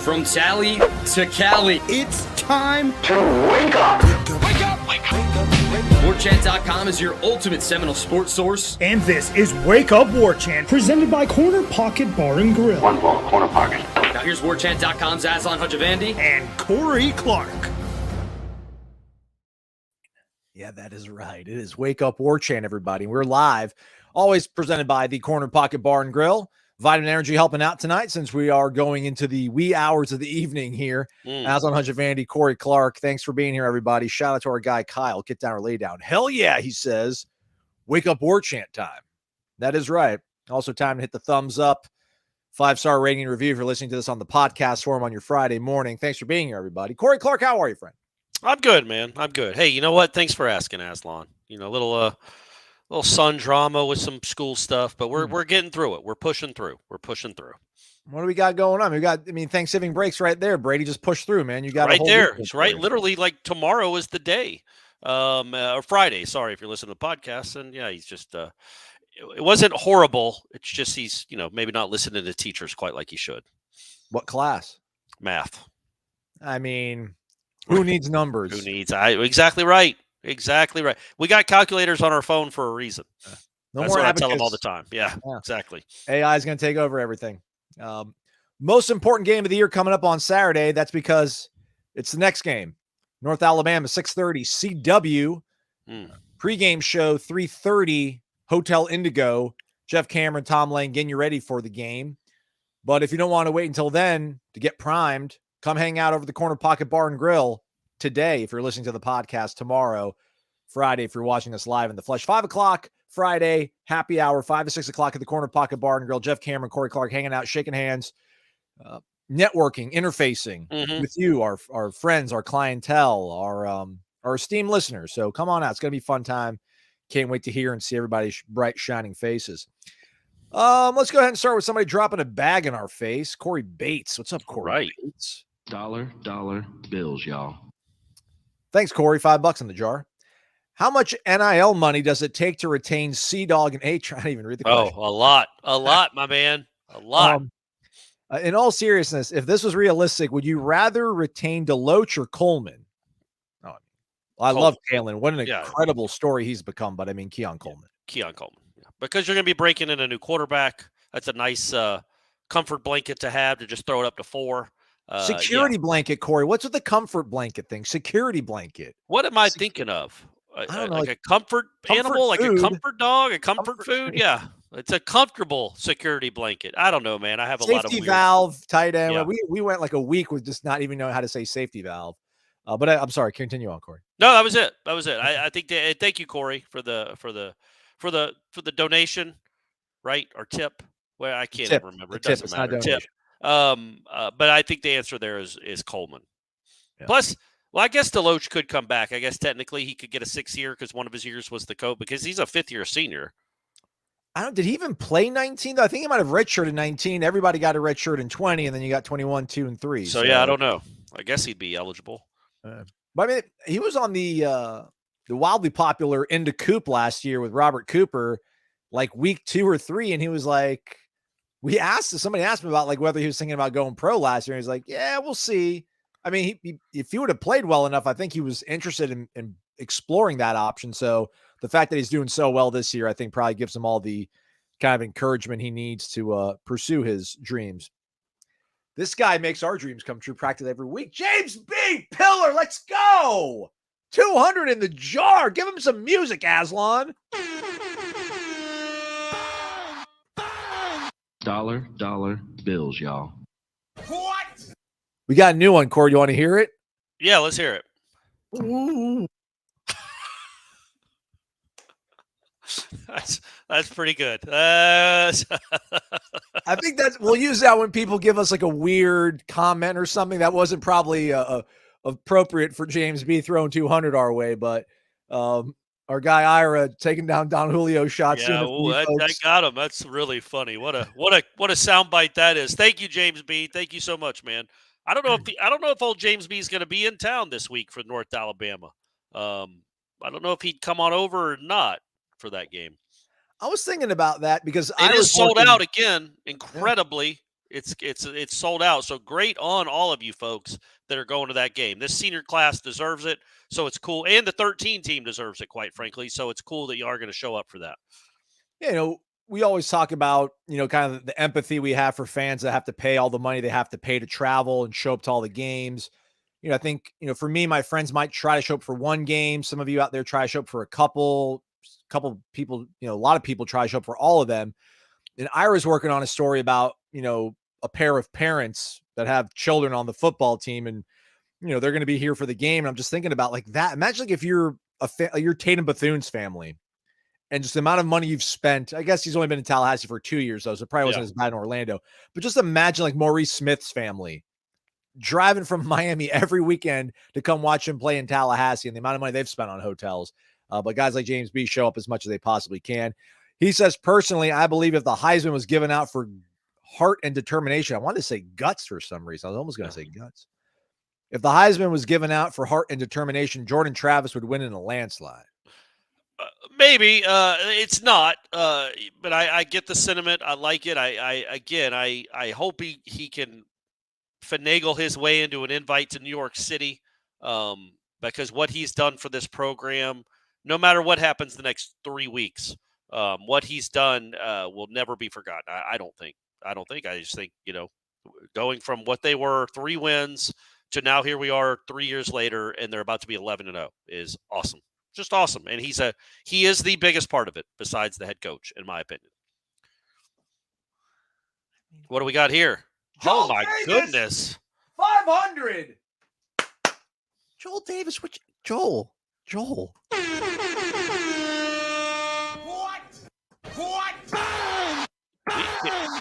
From Tally to Cali, It's time to wake up. Wake up! Wake up! Warchant.com is your ultimate Seminole sports source. And this is Wake Up Warchant, presented by Corner Pocket Bar and Grill. One ball, corner pocket. Now here's Warchant.com's Aslan Hajavandi And Corey Clark. Yeah, that is right. It is Wake Up Warchant, everybody. We're live, always presented by the Corner Pocket Bar and Grill. Vitamin Energy helping out tonight since we are going into the wee hours of the evening here. Aslan Hajavandi, Corey Clark, thanks for being here, everybody. Shout out to our guy, Kyle. Get down or lay down. Hell yeah, he says. Wake Up Warchant time. That is right. Also time to hit the thumbs up. 5-star rating and review if you're listening to this on the podcast forum on your Friday morning. Thanks for being here, everybody. Corey Clark, how are you, friend? I'm good, man. I'm good. Hey, you know what? Thanks for asking, Aslan. You know, little sun drama with some school stuff, but we're getting through it. We're pushing through. What do we got going on? Thanksgiving breaks right there. Brady just pushed through, man. You got right there. It's right. Literally, like tomorrow is the day, or Friday. Sorry if you're listening to the podcast. And yeah, he's just. It wasn't horrible. It's just he's maybe not listening to teachers quite like he should. What class? Math. I mean, who needs numbers? Exactly right. Exactly right. We got calculators on our phone for a reason. That's what I tell them all the time. Yeah, exactly. AI is going to take over everything. Most important game of the year coming up on Saturday. That's because it's the next game. North Alabama, 6:30 CW. Pregame show, 3:30 Hotel Indigo. Jeff Cameron, Tom Lane getting you ready for the game. But if you don't want to wait until then to get primed, come hang out over the Corner Pocket Bar and Grill today if you're listening to the podcast, tomorrow, Friday if you're watching us live in the flesh. 5 o'clock Friday, happy hour, 5 to 6 o'clock at the Corner Pocket Bar and Grill. Jeff Cameron, Corey Clark hanging out, shaking hands, networking, interfacing with you, our friends, our clientele, our esteemed listeners. So come on out. It's going to be a fun time. Can't wait to hear and see everybody's bright, shining faces. Let's go ahead and start with somebody dropping a bag in our face. Corey Bates. What's up, Corey? Right. Bates? Dollar bills, y'all. Thanks, Corey. $5 in the jar. How much NIL money does it take to retain C-Dog and A? Trying to even read the question. Oh, a lot, my man. A lot. In all seriousness, if this was realistic, would you rather retain Deloach or Coleman? Oh, I love Kalen. What an incredible story he's become. But I mean, Keon Coleman. Yeah. Because you're going to be breaking in a new quarterback. That's a nice comfort blanket to have to just throw it up to 4. Security blanket, Corey. What's with the comfort blanket thing? Security blanket. What am I thinking of? I don't know. Like a comfort animal, like a comfort dog, a comfort food. Yeah, it's a comfortable security blanket. I don't know, man. I have a lot of safety valve, tight end. Yeah. We went like a week with just not even knowing how to say safety valve. But I'm sorry. Continue on, Corey. No, that was it. I think. Thank you, Corey, for the donation, right? Or tip. Well, I can't even remember. It doesn't matter. Tip. But I think the answer there is Coleman. Yeah. Plus, well, I guess Deloach could come back. I guess technically he could get a 6th year because one of his years was the coach because he's a 5th-year senior. Did he even play 19? I think he might have redshirted 19. Everybody got a red shirt in 20, and then you got 21, 2, and 3. So yeah, I don't know. I guess he'd be eligible. But I mean, he was on the wildly popular Into Coop last year with Robert Cooper, like week 2 or 3, and he was like, somebody asked him about like whether he was thinking about going pro last year. And he's like, yeah, we'll see. I mean, if he would have played well enough, I think he was interested in exploring that option. So the fact that he's doing so well this year, I think probably gives him all the kind of encouragement he needs to pursue his dreams. This guy makes our dreams come true practically every week. James B. Pillar, let's go. 200 in the jar. Give him some music, Aslan. Dollar bills, y'all. What? We got a new one, Corey. You want to hear it? Yeah, let's hear it. Ooh. That's pretty good. I think we'll use that when people give us like a weird comment or something that wasn't probably appropriate for James B throwing 200 our way, but our guy Ira taking down Don Julio shots. Yeah, I got him. That's really funny. What a soundbite that is. Thank you, James B. Thank you so much, man. I don't know if old James B is going to be in town this week for North Alabama. I don't know if he'd come on over or not for that game. I was thinking about that because it is sold out again, incredibly. It's sold out. So great on all of you folks that are going to that game. This senior class deserves it. So it's cool. And the 13 team deserves it, quite frankly. So it's cool that you are going to show up for that. We always talk about, kind of the empathy we have for fans that have to pay all the money they have to pay to travel and show up to all the games. I think, for me, my friends might try to show up for one game. Some of you out there try to show up for a couple people, a lot of people try to show up for all of them. And Ira's working on a story about, a pair of parents that have children on the football team and, they're going to be here for the game. And I'm just thinking about like that. Imagine like if you're you're Tatum Bethune's family and just the amount of money you've spent. I guess he's only been in Tallahassee for 2 years though. So it probably wasn't as bad in Orlando, but just imagine like Maurice Smith's family driving from Miami every weekend to come watch him play in Tallahassee and the amount of money they've spent on hotels. But guys like James B show up as much as they possibly can. He says, personally, I believe if the Heisman was given out for heart and determination, I wanted to say guts for some reason. I was almost going to say guts. If the Heisman was given out for heart and determination, Jordan Travis would win in a landslide. Maybe it's not, but I get the sentiment. I like it. I hope he can finagle his way into an invite to New York City, because what he's done for this program, no matter what happens the next 3 weeks, what he's done will never be forgotten. I don't think. I just think, going from what they were 3 wins to now here we are 3 years later, and they're about to be 11-0 is awesome. Just awesome. And he is the biggest part of it besides the head coach, in my opinion. What do we got here? Joel my Davis, goodness. 500. Joel Davis, Joel. What?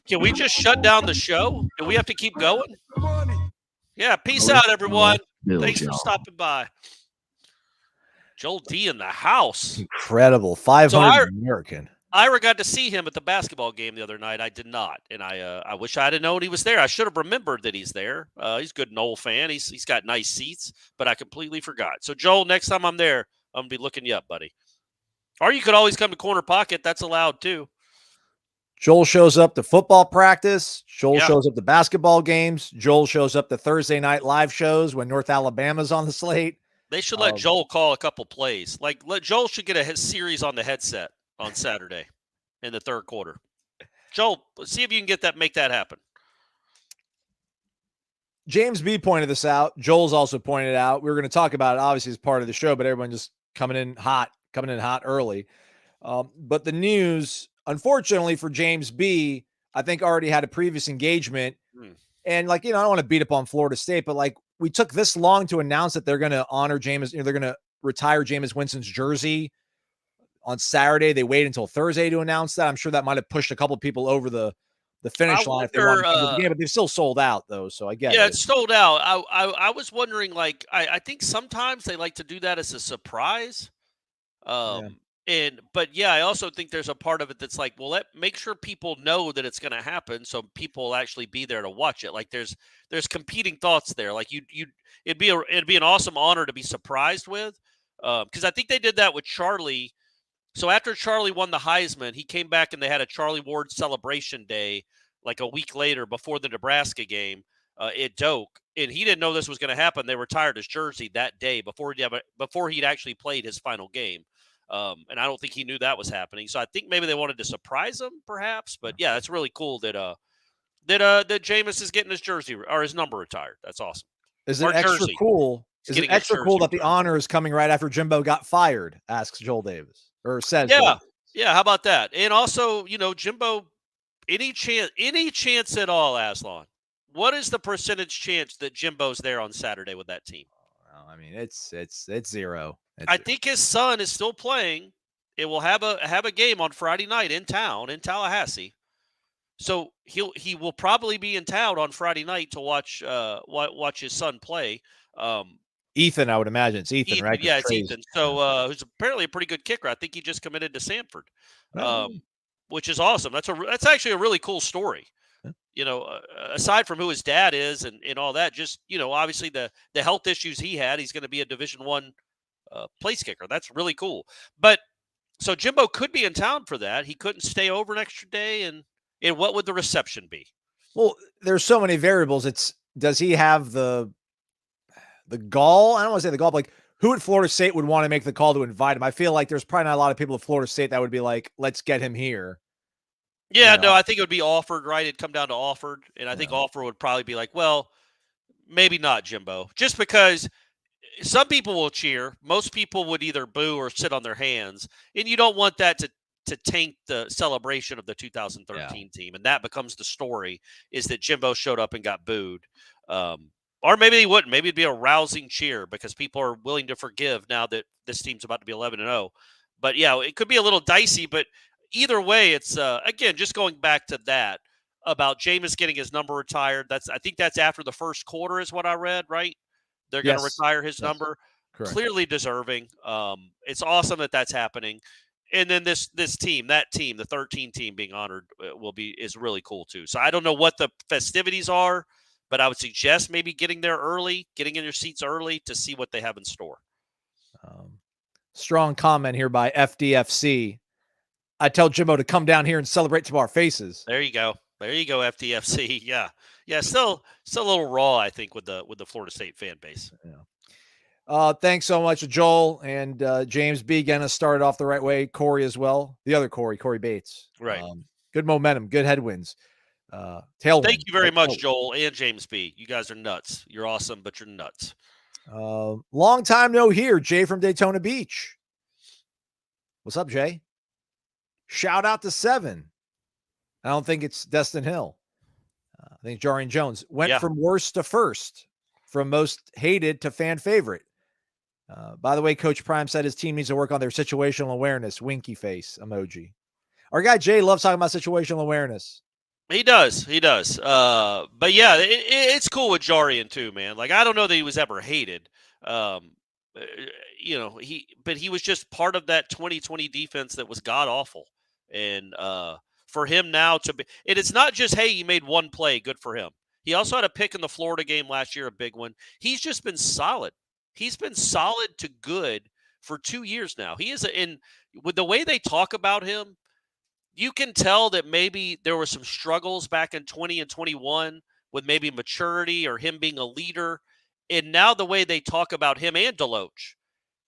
Can we just shut down the show? Do we have to keep going? Yeah, peace out, everyone. Thanks for stopping by. Joel D in the house. Incredible. 500 American. Ira got to see him at the basketball game the other night. I did not, and I wish I had known he was there. I should have remembered that he's there. He's a good Noles fan. He's got nice seats, but I completely forgot. So, Joel, next time I'm there, I'm going to be looking you up, buddy. Or you could always come to Corner Pocket. That's allowed, too. Joel shows up to football practice. Joel shows up to basketball games. Joel shows up to Thursday night live shows when North Alabama's on the slate. They should let Joel call a couple plays. Joel should get a series on the headset on Saturday in the third quarter. Joel, see if you can make that happen. James B pointed this out. Joel's also pointed out. We were going to talk about it, obviously, as part of the show, but everyone just coming in hot early. But the news, unfortunately for James B, I think already had a previous engagement. And I don't want to beat up on Florida State, but we took this long to announce that they're going to honor Jameis. They're going to retire Jameis Winston's jersey on Saturday. They waited until Thursday to announce that. I'm sure that might have pushed a couple people over the finish line if they wanted to go to the game, but they've still sold out though. So I get it. Yeah, it's sold out. I was wondering, I think sometimes they like to do that as a surprise. But I also think there's a part of it that's make sure people know that it's going to happen, so people will actually be there to watch it. There's competing thoughts there. It'd be an awesome honor to be surprised with, because I think they did that with Charlie. So after Charlie won the Heisman, he came back and they had a Charlie Ward celebration day a week later before the Nebraska game at Doak, and he didn't know this was going to happen. They retired his jersey that day before he'd actually played his final game. And I don't think he knew that was happening. So I think maybe they wanted to surprise him, perhaps. But yeah, it's really cool that Jameis is getting his jersey or his number retired. That's awesome. Is it extra cool? Is it extra cool that the honor is coming right after Jimbo got fired? Asks Joel Davis, or says. Yeah. How about that? And also, Jimbo, any chance at all, Aslan? What is the percentage chance that Jimbo's there on Saturday with that team? Well, I mean, it's zero. I think his son is still playing. It will have a game on Friday night in town in Tallahassee. So he will probably be in town on Friday night to watch his son play. Ethan, I would imagine it's Ethan, right? Yeah, it's Ethan. So who's apparently a pretty good kicker. I think he just committed to Samford, which is awesome. That's actually a really cool story. Aside from who his dad is and all that, just obviously the health issues he had, he's going to be a Division I place kicker. That's really cool. But so Jimbo could be in town for that. He couldn't stay over an extra day, and what would the reception be? Well, there's so many variables. Does he have the gall? I don't want to say the gall, but like who at Florida State would want to make the call to invite him? I feel like there's probably not a lot of people at Florida State that would be like, let's get him here. Yeah, no, I think it would be offered, right? It'd come down to offered. And I think offer would probably be like, well, maybe not Jimbo. Just because some people will cheer. Most people would either boo or sit on their hands. And you don't want that to taint the celebration of the 2013 team. And that becomes the story, is that Jimbo showed up and got booed. Or maybe he wouldn't. Maybe it'd be a rousing cheer because people are willing to forgive now that this team's about to be 11-0. But, yeah, it could be a little dicey. But either way, it's, again, just going back to that about Jameis getting his number retired. I think that's after the first quarter is what I read, right? They're going to retire his number. Correct. Clearly deserving. It's awesome that that's happening. And then this team, the 13 team being honored is really cool too. So I don't know what the festivities are, but I would suggest maybe getting there early, getting in your seats early to see what they have in store. Strong comment here by FDFC. I tell Jimbo to come down here and celebrate to our faces. There you go. FDFC. Yeah. Still a little raw, I think, with the Florida State fan base. Yeah. Thanks so much, Joel and James B. Getting us started off the right way. Corey as well. The other Corey Bates. Right. Good momentum. Good headwinds. Tailwind. Thank you very much, Joel and James B. You guys are nuts. You're awesome, but you're nuts. Long time no hear. Jay from Daytona Beach. What's up, Jay? Shout out to 7. I don't think it's Destin Hill. I think Jarrian Jones went from worst to first, from most hated to fan favorite. By the way, Coach Prime said his team needs to work on their situational awareness. Winky face emoji. Our guy Jay loves talking about situational awareness. He does. But yeah, it's cool with Jarrian too, man. Like, I don't know that he was ever hated. He was just part of that 2020 defense that was god awful. And for him now to be, and it's not just, hey, he made one play, good for him. He also had a pick in the Florida game last year, a big one. He's just been solid. He's been solid to good for 2 years now. He is, with the way they talk about him, you can tell that maybe there were some struggles back in 20 and 21 with maybe maturity or him being a leader. And now the way they talk about him and Deloach,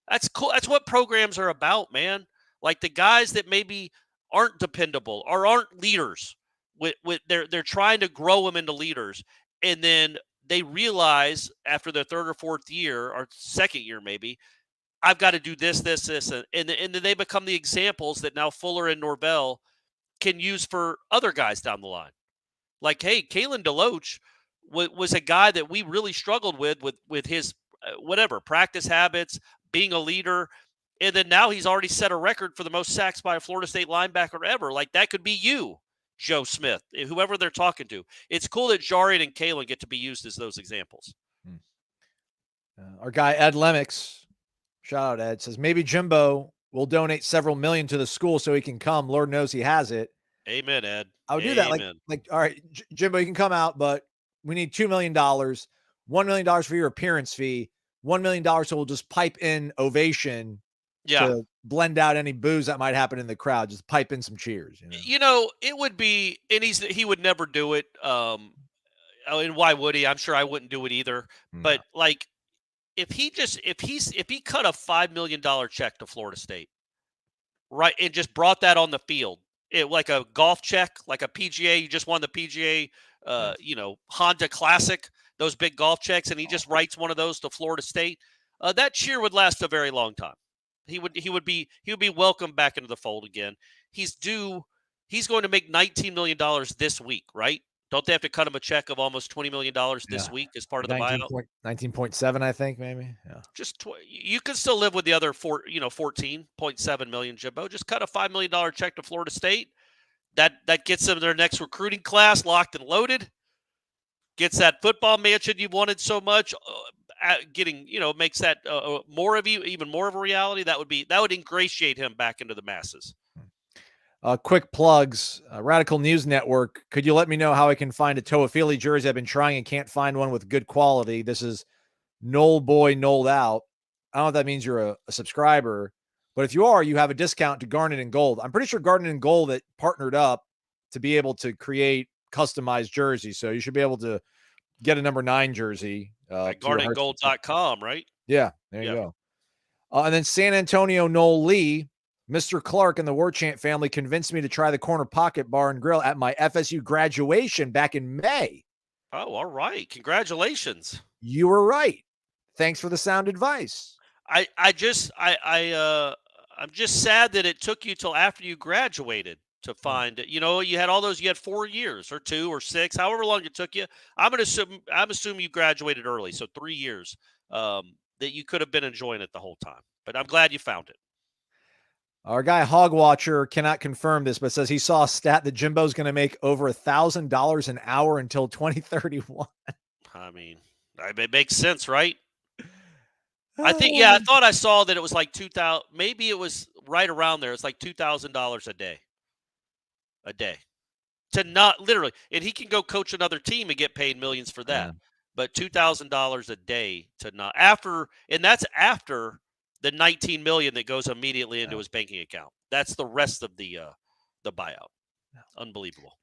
that's cool. That's what programs are about, man. Like the guys that maybe aren't dependable or aren't leaders, they're trying to grow them into leaders. And then they realize after their third or fourth year or second year, maybe, I've got to do this. And then they become the examples that now Fuller and Norvell can use for other guys down the line. Like, hey, Kalen Deloach was a guy that we really struggled with his practice habits, being a leader. And then now he's already set a record for the most sacks by a Florida State linebacker ever. Like, that could be you, Joe Smith, whoever they're talking to. It's cool that Jarrian and Kalen get to be used as those examples. Our guy, Ed Lemix, shout out, Ed, says maybe Jimbo will donate several million to the school so he can come. Lord knows he has it. Amen, Ed. I would do that. Like, all right, Jimbo, you can come out, but we need $2 million, $1 million for your appearance fee, $1 million so we'll just pipe in ovation to blend out any boos that might happen in the crowd. Just pipe in some cheers. It would be, and he would never do it. And why would he? I'm sure I wouldn't do it either. No. But like, if he cut a $5 million check to Florida State, right, and just brought that on the field, like a golf check, like a PGA, you just won the PGA, Honda Classic, those big golf checks, and he just writes one of those to Florida State, that cheer would last a very long time. He would be welcomed back into the fold again. He's going to make $19 million this week, right? Don't they have to cut him a check of almost $20 million this week as part of the buyout? 19.7, I think, maybe. Yeah. You can still live with the other 14.7 million, Jimbo. Just cut a $5 million check to Florida State. That gets them their next recruiting class locked and loaded. Gets that football mansion you wanted so much. Makes that even more of a reality. That would ingratiate him back into the masses. Quick plugs. Radical News Network. Could you let me know how I can find a Toafili jersey? I've been trying and can't find one with good quality. This is Nole Boy Noled Out. I don't know if that means you're a subscriber, but if you are, you have a discount to Garnet and Gold. I'm pretty sure Garnet and Gold that partnered up to be able to create customized jersey. So you should be able to get a number 9 jersey. At GarnetGold.com, right? Yeah, there you go. And then San Antonio Noel Lee, Mr. Clark and the Warchant family convinced me to try the Corner Pocket Bar and Grill at my FSU graduation back in May. Oh, all right. Congratulations. You were right. Thanks for the sound advice. I'm just sad that it took you till after you graduated to find it. You know, you had 4 years or 2 or 6, however long it took you. I'm assuming you graduated early, so 3 years. That you could have been enjoying it the whole time. But I'm glad you found it. Our guy Hog Watcher cannot confirm this, but says he saw a stat that Jimbo's going to make over $1,000 an hour until 2031. I mean, it makes sense, right? I think, I thought I saw that it was like 2,000. Maybe it was right around there. It's like $2,000 a day. To not literally, and he can go coach another team and get paid millions for that. But $2,000 a day to not after, and that's after the $19 million that goes immediately into his banking account. That's the rest of the buyout. Unbelievable.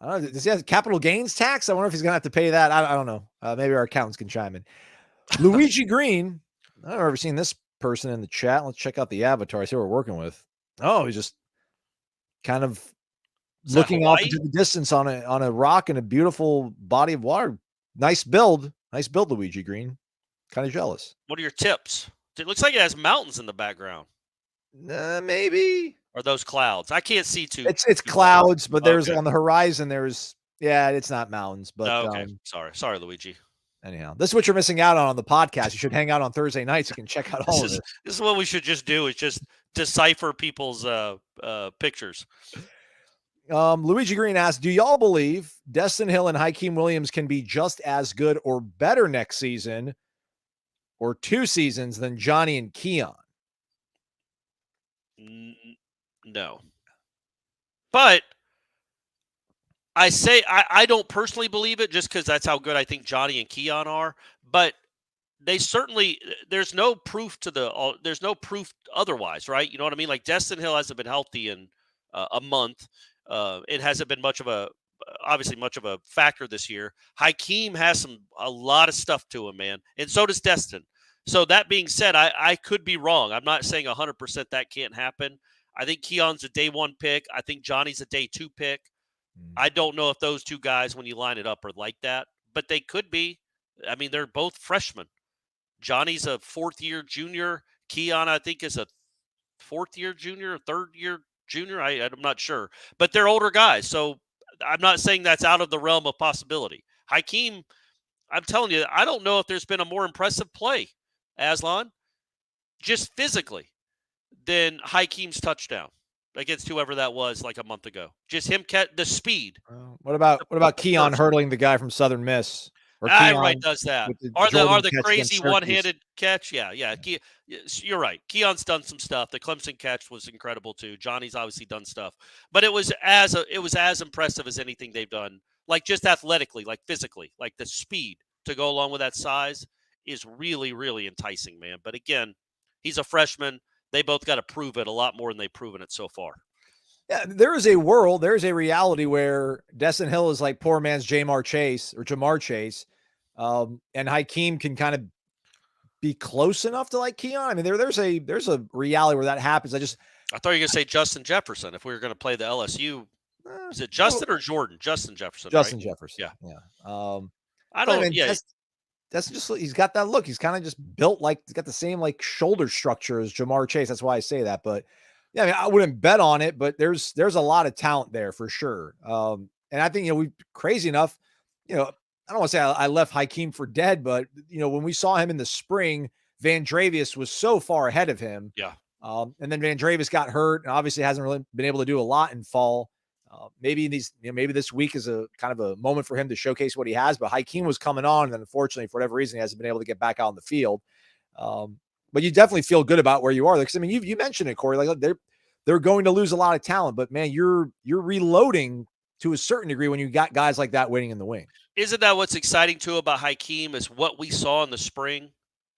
Does he have capital gains tax? I wonder if he's going to have to pay that. I don't know. Maybe our accountants can chime in. Luigi Green. I've never seen this person in the chat. Let's check out the avatar. See what we're working with. Oh, he's just kind of looking off into the distance on a rock in a beautiful body of water. Nice build, Luigi Green. Kind of jealous. What are your tips? It looks like it has mountains in the background. Maybe. Or those clouds? I can't see too. It's clouds, but there's on the horizon. It's not mountains. But okay. Sorry, Luigi. Anyhow, this is what you're missing out on the podcast. You should hang out on Thursday nights. You can check out all of it. This is what we should just do: is just decipher people's pictures. Luigi Green asks, do y'all believe Destyn Hill and Hykeem Williams can be just as good or better next season or 2 seasons than Johnny and Keon? No. But I don't personally believe it just because that's how good I think Johnny and Keon are. But they certainly, there's no proof otherwise, right? You know what I mean? Like Destyn Hill hasn't been healthy in a month. It hasn't been much of a factor this year. Hykeem has a lot of stuff to him, man. And so does Destyn. So that being said, I could be wrong. I'm not saying 100% that can't happen. I think Keon's a day 1 pick. I think Johnny's a day 2 pick. I don't know if those 2 guys, when you line it up, are like that, but they could be. I mean, they're both freshmen. Johnny's a 4th-year junior. Keon, I think, is a 4th-year junior, or 3rd-year junior. I'm not sure, but they're older guys. So I'm not saying that's out of the realm of possibility. Hykeem, I'm telling you, I don't know if there's been a more impressive play, Aslan, just physically, than Hykeem's touchdown against whoever that was like a month ago. Just him, the speed. What about Keon hurdling the guy from Southern Miss? Or Keon does that. Or the crazy one-handed catch. Yeah. You're right. Keon's done some stuff. The Clemson catch was incredible too. Johnny's obviously done stuff, but it was as impressive as anything they've done. Like just athletically, like physically, like the speed to go along with that size is really, really enticing, man. But again, he's a freshman. They both got to prove it a lot more than they've proven it so far. Yeah, there is a reality where Destyn Hill is like poor man's Jamar Chase, and Hykeem can kind of be close enough to like Keon. I mean, there's a reality where that happens. I thought you were going to say Justin Jefferson. If we were going to play the LSU, is it Justin or Jordan? Justin Jefferson. Justin right? Jefferson. Yeah. I don't. That's just, he's got that look. He's kind of just built like, he's got the same like shoulder structure as Jamar Chase. That's why I say that. But yeah, I mean, I wouldn't bet on it, but there's a lot of talent there for sure. And I think, we crazy enough, I don't want to say I left Hykeem for dead, but when we saw him in the spring, Van Dravius was so far ahead of him. Yeah. And then Van Dravius got hurt and obviously hasn't really been able to do a lot in fall. Maybe this week is a kind of a moment for him to showcase what he has, but Hykeem was coming on. And then unfortunately, for whatever reason, he hasn't been able to get back out on the field. But you definitely feel good about where you are. Because I mean, you mentioned it, Corey, like they're going to lose a lot of talent, but man, you're reloading to a certain degree when you got guys like that waiting in the wings. Isn't that what's exciting too about Hykeem is what we saw in the spring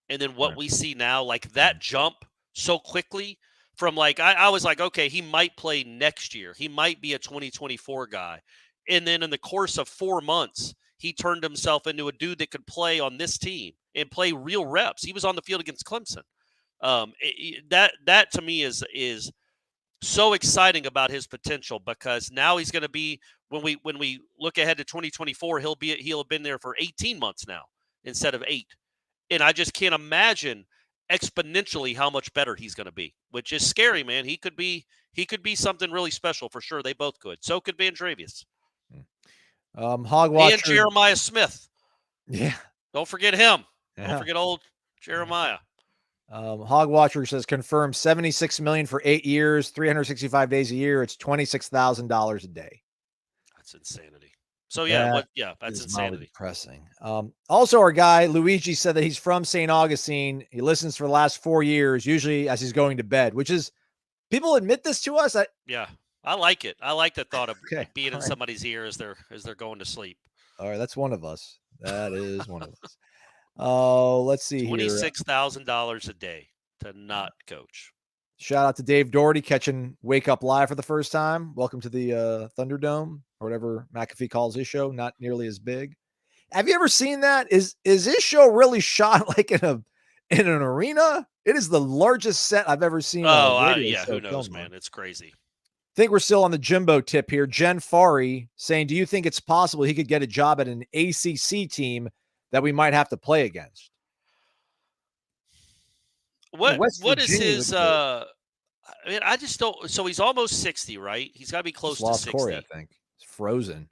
and then what we see now, like that jump so quickly from like I was like, okay, he might play next year. He might be a 2024 guy. And then in the course of 4 months, he turned himself into a dude that could play on this team and play real reps. He was on the field against Clemson. That to me is so exciting about his potential, because now he's going to be, when we look ahead to 2024, he'll have been there for 18 months now instead of 8. And I just can't imagine exponentially how much better he's going to be, which is scary, man. He could be something really special for sure. They both could. So could Vandrevius. Hog Watcher and Jeremiah Smith. Yeah. Don't forget him. Yeah. Don't forget old Jeremiah. Hog Watcher says confirmed $76 million for 8 years, 365 days a year. It's $26,000 a day. That's insanity. So yeah, that's insanity. Depressing. Also, our guy Luigi said that he's from St. Augustine. He listens for the last 4 years, usually as he's going to bed, which is, people admit this to us. I like it. I like the thought of being in somebody's ear as they're going to sleep. All right, that's one of us. That is one of us. Oh, let's see here. $26,000 a day to not coach. Shout out to Dave Doherty catching Wake Up Live for the first time. Welcome to the Thunderdome, or whatever McAfee calls his show. Not nearly as big. Have you ever seen that? Is this show really shot like in an arena? It is the largest set I've ever seen. Who knows, man? It's crazy. I think we're still on the Jimbo tip here. Jen Fari saying, do you think it's possible he could get a job at an ACC team that we might have to play against? What is his I mean, I just don't. So he's almost 60, right? He's got to be close to 60. Corey, I think. It's frozen.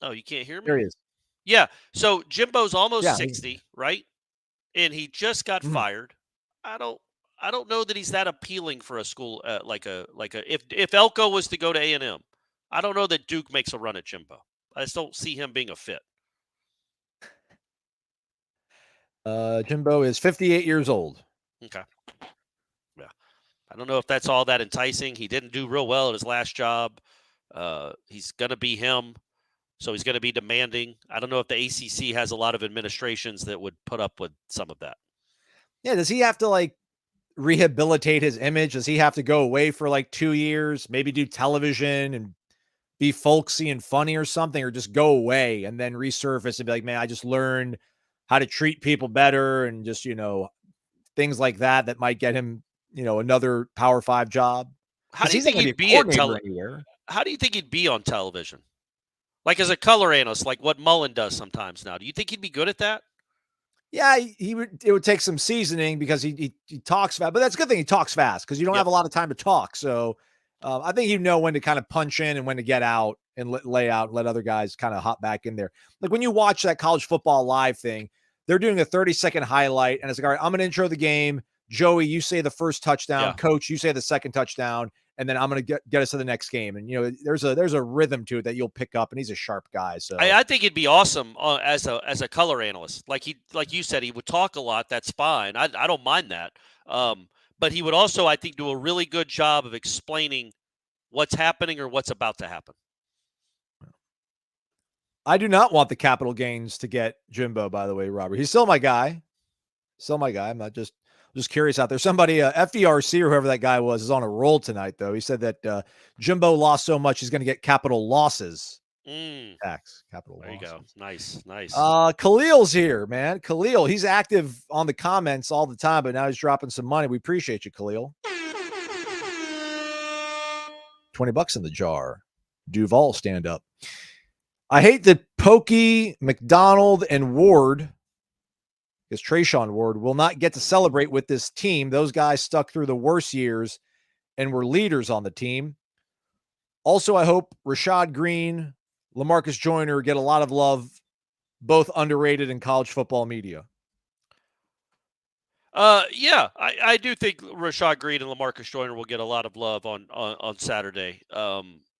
Oh, you can't hear me? There he is. Yeah. So Jimbo's almost 60, right? And he just got fired. I don't know that he's that appealing for a school if Elko was to go to A&M. I don't know that Duke makes a run at Jimbo. I just don't see him being a fit. Jimbo is 58 years old. Okay. Yeah. I don't know if that's all that enticing. He didn't do real well at his last job. He's going to be him, so he's going to be demanding. I don't know if the ACC has a lot of administrations that would put up with some of that. Yeah, does he have to rehabilitate his image? Does he have to go away for 2 years, maybe do television and be folksy and funny or something, or just go away and then resurface and be like, man, I just learned how to treat people better, and just, things like that might get him, another Power 5 job? How do you think he'd be anywhere? How do you think he'd be on television? Like as a color analyst, like what Mullen does sometimes now. Do you think he'd be good at that? Yeah, it would take some seasoning, because he talks fast, but that's a good thing. He talks fast because you don't have a lot of time to talk. So I think you know when to kind of punch in and when to get out and lay out, and let other guys kind of hop back in there. Like when you watch that college football live thing, they're doing a 30-second highlight, and it's like, all right, I'm going to intro the game. Joey, you say the first touchdown. Yeah. Coach, you say the second touchdown, and then I'm going to get us to the next game. And there's a rhythm to it that you'll pick up, and he's a sharp guy. So I think it'd be awesome as a color analyst. Like you said, he would talk a lot. That's fine. I don't mind that. But he would also, I think, do a really good job of explaining what's happening or what's about to happen. I do not want the capital gains to get Jimbo, by the way, Robert. He's still my guy. I'm not just curious out there. Somebody, FDRC or whoever that guy was, is on a roll tonight, though. He said that Jimbo lost so much he's going to get capital losses. Tax capital there losses. There you go. Nice. Khalil's here, man. Khalil, he's active on the comments all the time, but now he's dropping some money. We appreciate you, Khalil. $20 in the jar. Duval, stand up. I hate that Pokey, McDonald, and Ward, because Trayshawn Ward, will not get to celebrate with this team. Those guys stuck through the worst years and were leaders on the team. Also, I hope Rashad Green, LaMarcus Joyner get a lot of love, both underrated in college football media. Yeah, I do think Rashad Green and LaMarcus Joyner will get a lot of love on Saturday.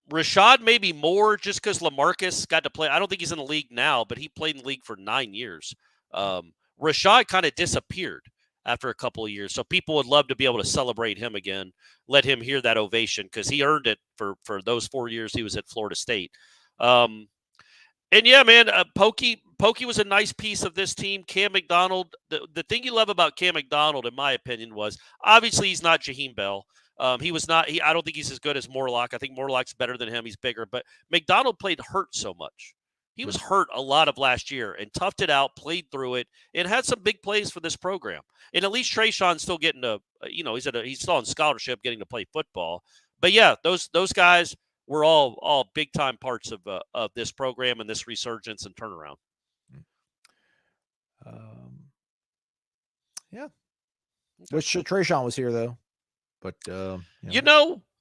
Rashad maybe more just because LaMarcus got to play. I don't think he's in the league now, but he played in the league for 9 years. Rashad kind of disappeared after a couple of years, so people would love to be able to celebrate him again, let him hear that ovation, because he earned it for those 4 years he was at Florida State. And yeah, man, Pokey was a nice piece of this team. Cam McDonald, the thing you love about Cam McDonald, in my opinion, was obviously he's not Jaheim Bell. He was not. I don't think he's as good as Morlock. I think Morlock's better than him. He's bigger, but McDonald played hurt so much. He was hurt a lot of last year and toughed it out, played through it, and had some big plays for this program. And at least Trayshawn's still getting he's still on scholarship, getting to play football. But yeah, those guys were all big time parts of this program and this resurgence and turnaround. Yeah. Wish Trayshawn was here though. But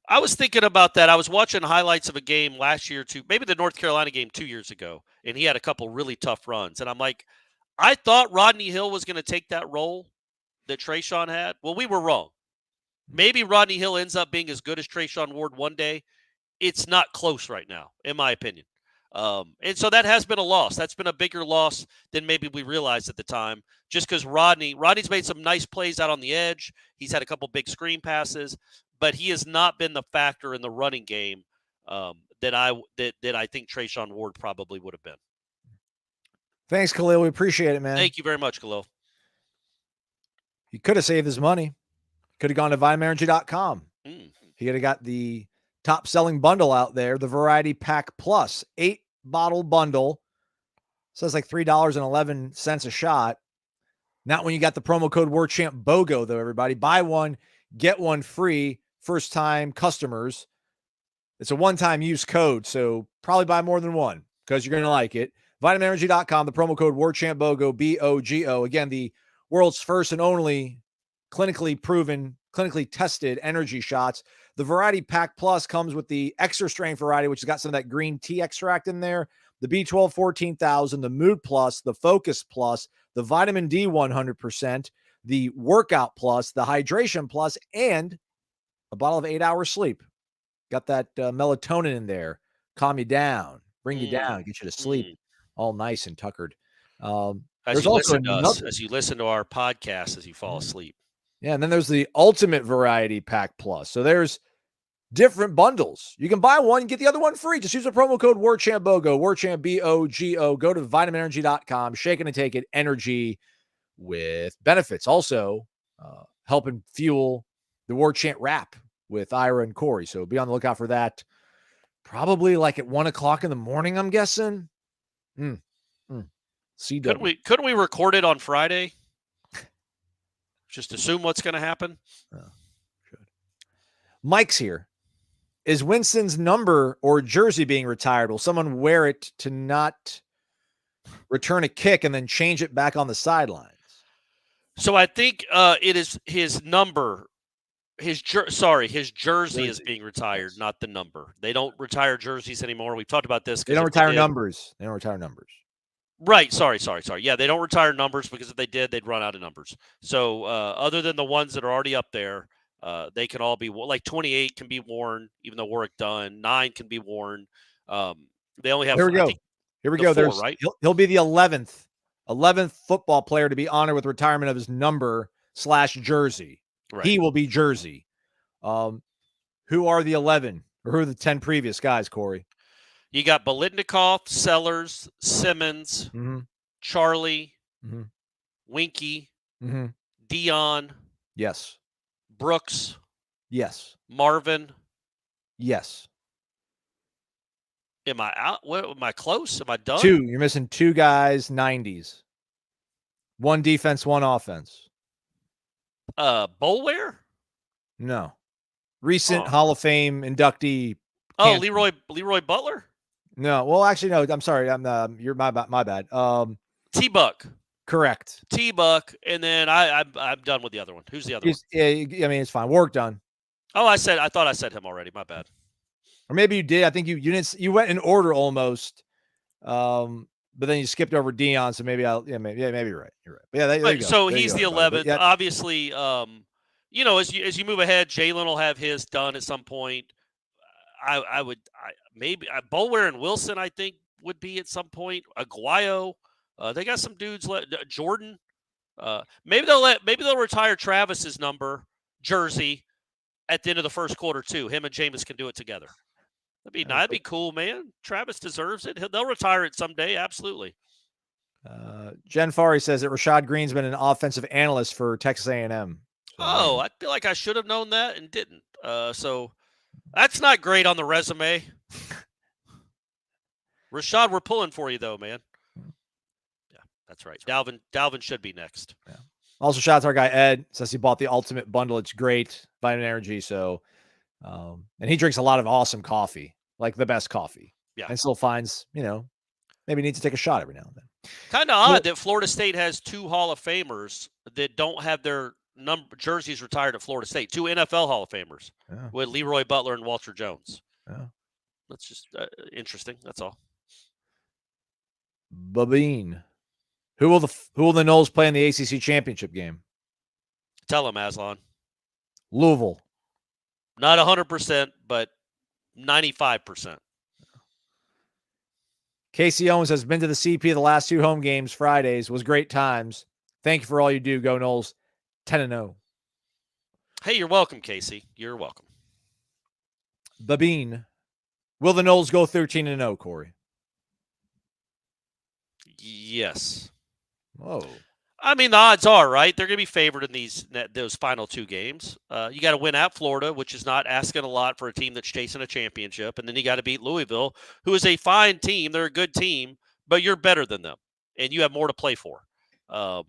I was thinking about that. I was watching highlights of a game last year maybe the North Carolina game 2 years ago, and he had a couple really tough runs. And I'm like, I thought Rodney Hill was going to take that role that Trayshawn had. Well, we were wrong. Maybe Rodney Hill ends up being as good as Trayshawn Ward one day. It's not close right now, in my opinion. And so that has been a loss. That's been a bigger loss than maybe we realized at the time, just because Rodney's made some nice plays out on the edge. He's had a couple big screen passes, but he has not been the factor in the running game that I think Trayshawn Ward probably would have been. Thanks, Khalil. We appreciate it, man. Thank you very much, Khalil. He could have saved his money. Could have gone to VitaminEnergy.com. He could have got the top selling bundle out there, the Variety Pack Plus, 8-bottle bundle. Says like $3.11 a shot. Not when you got the promo code WarChant BOGO, though, everybody. Buy one, get one free, first-time customers. It's a one-time use code, so probably buy more than one because you're going to like it. VitaminEnergy.com, the promo code WarChant BOGO, BOGO. Again, the world's first and only clinically proven, clinically tested energy shots. The Variety Pack Plus comes with the extra strength variety, which has got some of that green tea extract in there. The B12 14,000, the Mood Plus, the Focus Plus, the Vitamin D 100%, the Workout Plus, the Hydration Plus, and a bottle of 8 hours sleep. Got that melatonin in there. Calm you down, bring you down, get you to sleep. All nice and tuckered. As you listen to us, as you listen to our podcast, as you fall asleep. Yeah, and then there's the Ultimate Variety Pack Plus. So there's different bundles. You can buy one and get the other one free. Just use the promo code WarChantBOGO, WarChant BOGO. Go to vitaminenergy.com, shake it and take it, energy with benefits. Also, helping fuel the Warchant wrap with Ira and Corey. So be on the lookout for that. Probably like at 1 o'clock in the morning, I'm guessing. CW. Couldn't we record it on Friday? Just assume what's going to happen. Should. Mike's here. Is Winston's number or jersey being retired? Will someone wear it to not return a kick and then change it back on the sidelines? So I think it is his number. His jersey is being retired, not the number. They don't retire jerseys anymore. We've talked about this. They don't retire numbers. They don't retire numbers. Right. Sorry. Yeah, they don't retire numbers because if they did, they'd run out of numbers. So other than the ones that are already up there, they can all be like 28 can be worn, even though Warwick done. 9 can be worn. They only have. Here we go. There's 4, right? He'll be the 11th football player to be honored with retirement of his number / jersey. Right. He will be jersey. Who are the 11 or who are the 10 previous guys, Corey? You got Bolitnikov, Sellers, Simmons, Charlie, Winky, Dion. Yes. Brooks. Yes. Marvin. Yes. Am I out? Am I close? Am I done? 2. You're missing 2 guys, 90s. 1 defense, 1 offense. Bolware? No. Recent Hall of Fame inductee. Leroy Butler? No. Well, actually, no. I'm sorry. You're my bad. T-Buck. Correct. T-Buck, and then I'm done with the other one. Who's the other one? Yeah, I mean, it's fine. Work done. Oh, I thought I said him already. My bad. Or maybe you did. I think you didn't. You went in order almost, but then you skipped over Dion. So maybe maybe you're right. You're right. But yeah, there you go. So he's the 11th. Yeah. Obviously, as you move ahead, Jalen will have his done at some point. Maybe Bolware and Wilson, I think, would be at some point. Aguayo, they got some dudes. Jordan, maybe they'll retire Travis's number jersey at the end of the first quarter too. Him and Jameis can do it together. That'd be cool, man. Travis deserves it. They'll retire it someday. Absolutely. Jen Fari says that Rashad Green's been an offensive analyst for Texas A&M. So, I feel like I should have known that and didn't. So that's not great on the resume. Rashad, we're pulling for you though, man. Yeah, that's right. Dalvin should be next. Yeah. Also, shout out to our guy Ed. Says he bought the ultimate bundle. It's great, vitamin energy. So, and he drinks a lot of awesome coffee, like the best coffee. Yeah, and still finds, maybe needs to take a shot every now and then. Kind of odd that Florida State has 2 Hall of Famers that don't have their jerseys retired at Florida State. 2 NFL Hall of Famers with Leroy Butler and Walter Jones. Yeah. That's just interesting. That's all. Babine. Who will the Noles play in the ACC championship game? Tell him, Aslan. Louisville. Not 100%, but 95%. Casey Owens has been to the CP the last 2 home games, Fridays. Was great times. Thank you for all you do. Go Noles. 10-0. Hey, you're welcome, Casey. You're welcome. Babine. Will the Noles go 13-0, Corey? Yes. Whoa. I mean, the odds are, right? They're going to be favored in those final 2 games. You got to win at Florida, which is not asking a lot for a team that's chasing a championship. And then you got to beat Louisville, who is a fine team. They're a good team, but you're better than them, and you have more to play for. And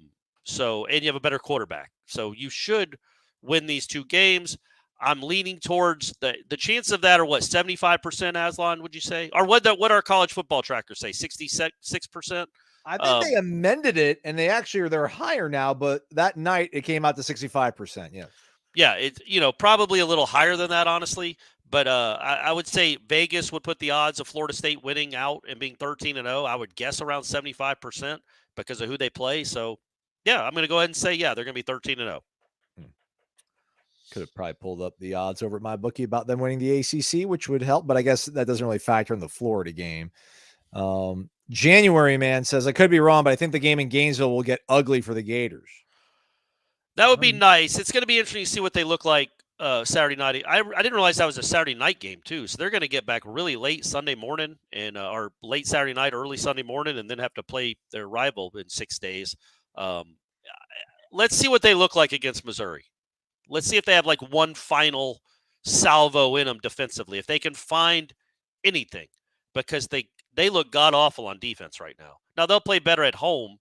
you have a better quarterback. So you should win these 2 games. I'm leaning towards the chance of that are what, 75%, Aslan, would you say? Or what our college football trackers say, 66%? I think they amended it, and they're higher now, but that night it came out to 65%. Yeah. Yeah, it's probably a little higher than that, honestly. But I would say Vegas would put the odds of Florida State winning out and being 13-0. I would guess around 75% because of who they play. So, yeah, I'm going to go ahead and say, yeah, they're going to be 13-0. Could have probably pulled up the odds over at my bookie about them winning the ACC, which would help, but I guess that doesn't really factor in the Florida game. January man says, I could be wrong, but I think the game in Gainesville will get ugly for the Gators. That would be nice. It's going to be interesting to see what they look like Saturday night. I didn't realize that was a Saturday night game too. So they're going to get back really late Sunday morning and or late Saturday night, early Sunday morning, and then have to play their rival in 6 days. Let's see what they look like against Missouri. Let's see if they have like one final salvo in them defensively. If they can find anything, because they look god-awful on defense right now. Now, they'll play better at home,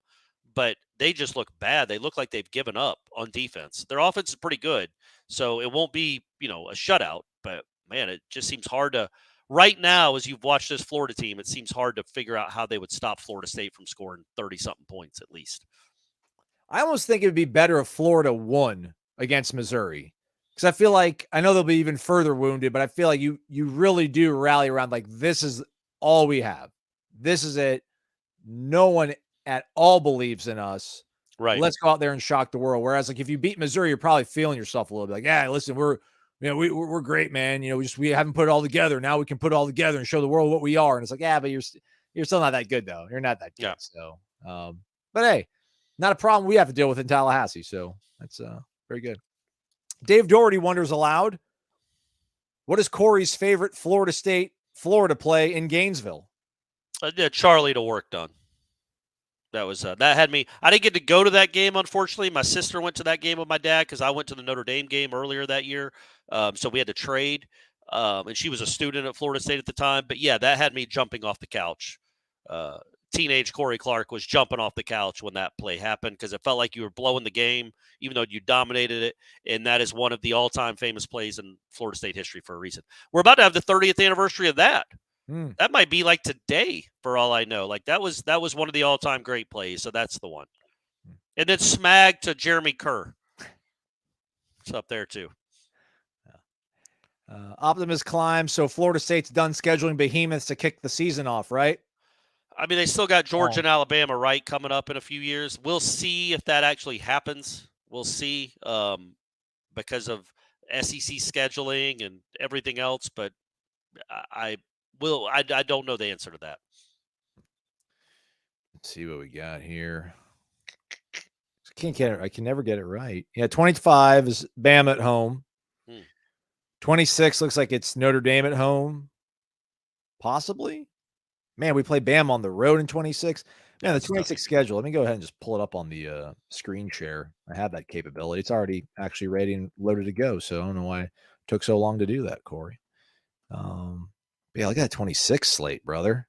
but they just look bad. They look like they've given up on defense. Their offense is pretty good, so it won't be, a shutout. But, man, it just seems hard to – right now, as you've watched this Florida team, it seems hard to figure out how they would stop Florida State from scoring 30-something points at least. I almost think it would be better if Florida won against Missouri, because I feel like – I know they'll be even further wounded, but I feel like you really do rally around like this is – all we have. This is it. No one at all believes in us. Right. Let's go out there and shock the world. Whereas, like, if you beat Missouri, you're probably feeling yourself a little bit like, yeah, listen, we're great, man. We haven't put it all together. Now we can put it all together and show the world what we are. And it's like, yeah, but you're still not that good though. You're not that good. Yeah. So, but hey, not a problem we have to deal with in Tallahassee. So that's very good. Dave Doherty wonders aloud, what is Corey's favorite Florida play in Gainesville? Charlie to work done. That was that had me. I didn't get to go to that game, unfortunately. My sister went to that game with my dad because I went to the Notre Dame game earlier that year. So we had to trade. And she was a student at Florida State at the time. But yeah, that had me jumping off the couch. Teenage Corey Clark was jumping off the couch when that play happened because it felt like you were blowing the game, even though you dominated it. And that is one of the all-time famous plays in Florida State history for a reason. We're about to have the 30th anniversary of that. That might be like today, for all I know. Like that was one of the all-time great plays. So that's the one. And then smag to Jeremy Kerr. It's up there too. Optimus climbs. So Florida State's done scheduling behemoths to kick the season off, right? I mean, they still got Georgia and Alabama, right, coming up in a few years. We'll see if that actually happens. We'll see because of SEC scheduling and everything else. But I don't know the answer to that. Let's see what we got here. I can never get it right. Yeah, 25 is Bama at home. 26 looks like it's Notre Dame at home. Possibly. Man, we play Bama on the road in 26. Man, the 26 schedule. Let me go ahead and just pull it up on the screen share. I have that capability. It's already actually ready and loaded to go. So I don't know why took so long to do that, Corey. Yeah, look at that 26 slate, brother.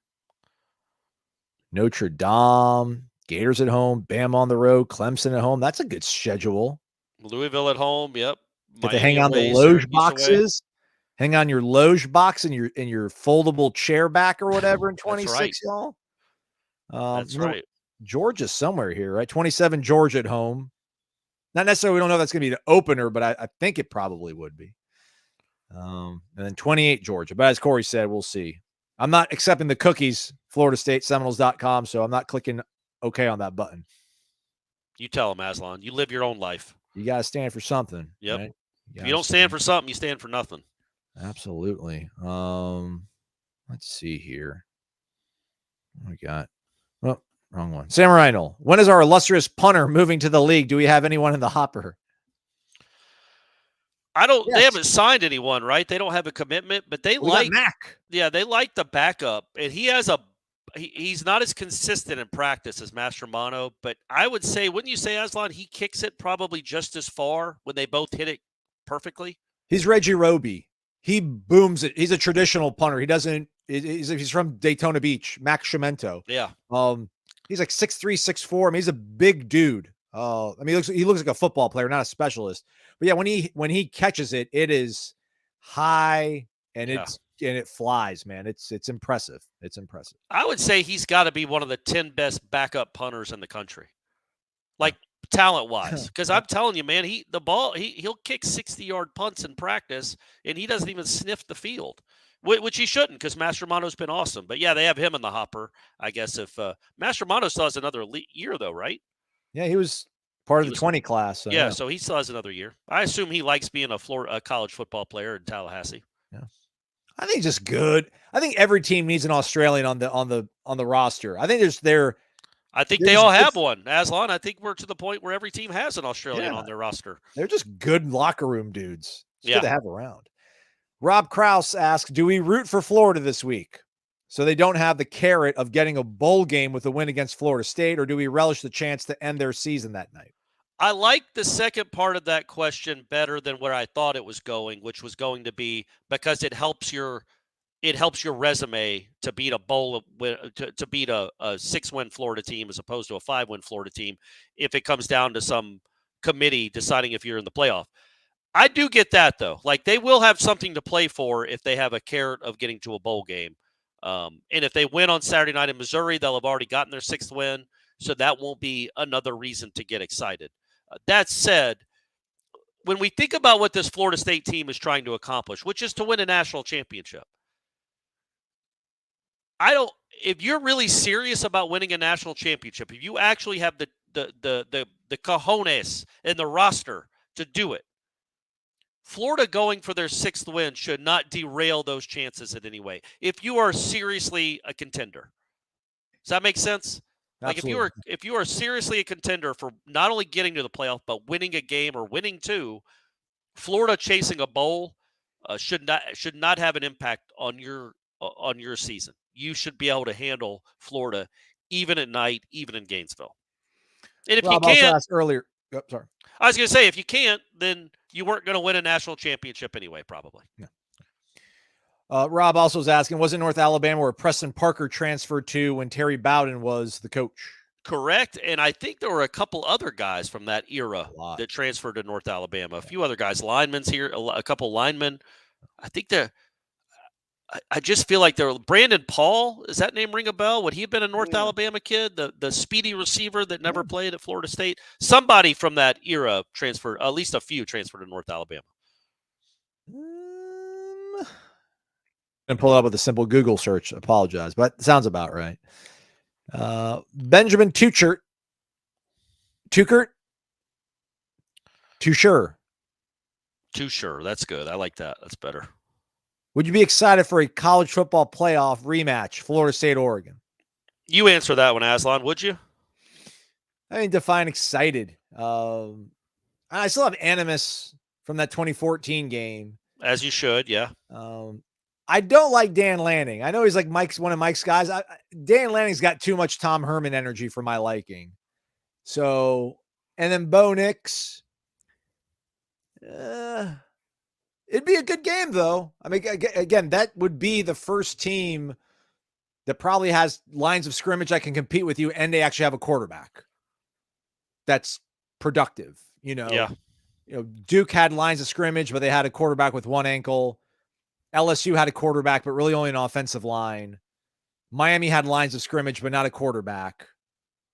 Notre Dame, Gators at home, Bama on the road, Clemson at home. That's a good schedule. Louisville at home. Yep. Get to hang on the Loge boxes. Hang on your Loge box and your foldable chair back or whatever in 26, right. y'all. That's right. Georgia's somewhere here, right? 27 Georgia at home. Not necessarily, we don't know if that's going to be the opener, but I think it probably would be. And then 28 Georgia. But as Corey said, we'll see. I'm not accepting the cookies, Florida State, Seminoles.com, so I'm not clicking OK on that button. You tell them, Aslan. You live your own life. You got to stand for something. Yep. Right? If you don't stand for something, you stand for nothing. Absolutely. Let's see here. What we got? Oh, wrong one. Samurai Knoll. When is our illustrious punter moving to the league? Do we have anyone in the hopper? Yes. They haven't signed anyone, right? They don't have a commitment, but they like Mac. Yeah, they like the backup, and he's not as consistent in practice as Mastromanno, but I would say, wouldn't you say, Aslan, he kicks it probably just as far when they both hit it perfectly? He's Reggie Roby. He booms it. He's a traditional punter. He doesn't. He's from Daytona Beach. Max Schimento. Yeah. He's like 6'3", 6'4". I mean, he's a big dude. I mean, he looks like a football player, not a specialist. But yeah, when he catches it, it is high and it flies, man. It's impressive. It's impressive. I would say he's got to be one of the 10 best backup punters in the country, like talent wise. Because I'm telling you, man, he'll kick 60-yard punts in practice, and he doesn't even sniff the field, which he shouldn't, because Mastromanno's been awesome. But yeah, they have him in the hopper. I guess if Mastromanno still has another year, though, right? Yeah, he was part of the 20 class. So yeah, so he still has another year. I assume he likes being a college football player in Tallahassee. Yeah, I think just good. I think every team needs an Australian on the roster. I think I think they all have one, Aslan. I think we're to the point where every team has an Australian on their roster. They're just good locker room dudes. It's good to have around. Rob Krause asks, do we root for Florida this week so they don't have the carrot of getting a bowl game with a win against Florida State, or do we relish the chance to end their season that night? I like the second part of that question better than where I thought it was going, which was going to be because it helps your resume to beat a bowl to beat a 6-win Florida team as opposed to a 5-win Florida team if it comes down to some committee deciding if you're in the playoff. I do get that, though. Like, they will have something to play for if they have a carrot of getting to a bowl game. And if they win on Saturday night in Missouri, they'll have already gotten their 6th win, so that won't be another reason to get excited. That said, when we think about what this Florida State team is trying to accomplish, which is to win a national championship, if you're really serious about winning a national championship, if you actually have the cojones and the roster to do it, Florida going for their 6th win should not derail those chances in any way. If you are seriously a contender, does that make sense? Absolutely. Like if you are seriously a contender for not only getting to the playoff but winning a game or winning 2, Florida chasing a bowl should not have an impact on your season. You should be able to handle Florida even at night, even in Gainesville. And if Rob you can't, also asked earlier. Oh, sorry. I was going to say, if you can't, then you weren't going to win a national championship anyway, probably. Yeah. Rob also was asking, was it North Alabama where Preston Parker transferred to when Terry Bowden was the coach? Correct. And I think there were a couple other guys from that era that transferred to North Alabama. A few other guys, linemen's here, a couple linemen. I think I just feel like Brandon Paul, does that name ring a bell? Would he have been a North Alabama kid? The speedy receiver that never played at Florida State? Somebody from that era transferred, at least a few transferred to North Alabama. And pull it up with a simple Google search. Apologize, but it sounds about right. Benjamin Tuchert. Too sure. That's good. I like that. That's better. Would you be excited for a college football playoff rematch, Florida State, Oregon? You answer that one, Aslan, would you? I mean, define excited. I still have animus from that 2014 game. As you should, yeah. I don't like Dan Lanning. I know he's like one of Mike's guys. Dan Lanning's got too much Tom Herman energy for my liking. So, and then Bo Nix. It'd be a good game, though. I mean, again, that would be the first team that probably has lines of scrimmage that can compete with you, and they actually have a quarterback that's productive. Yeah. Duke had lines of scrimmage, but they had a quarterback with one ankle. LSU had a quarterback, but really only an offensive line. Miami had lines of scrimmage, but not a quarterback.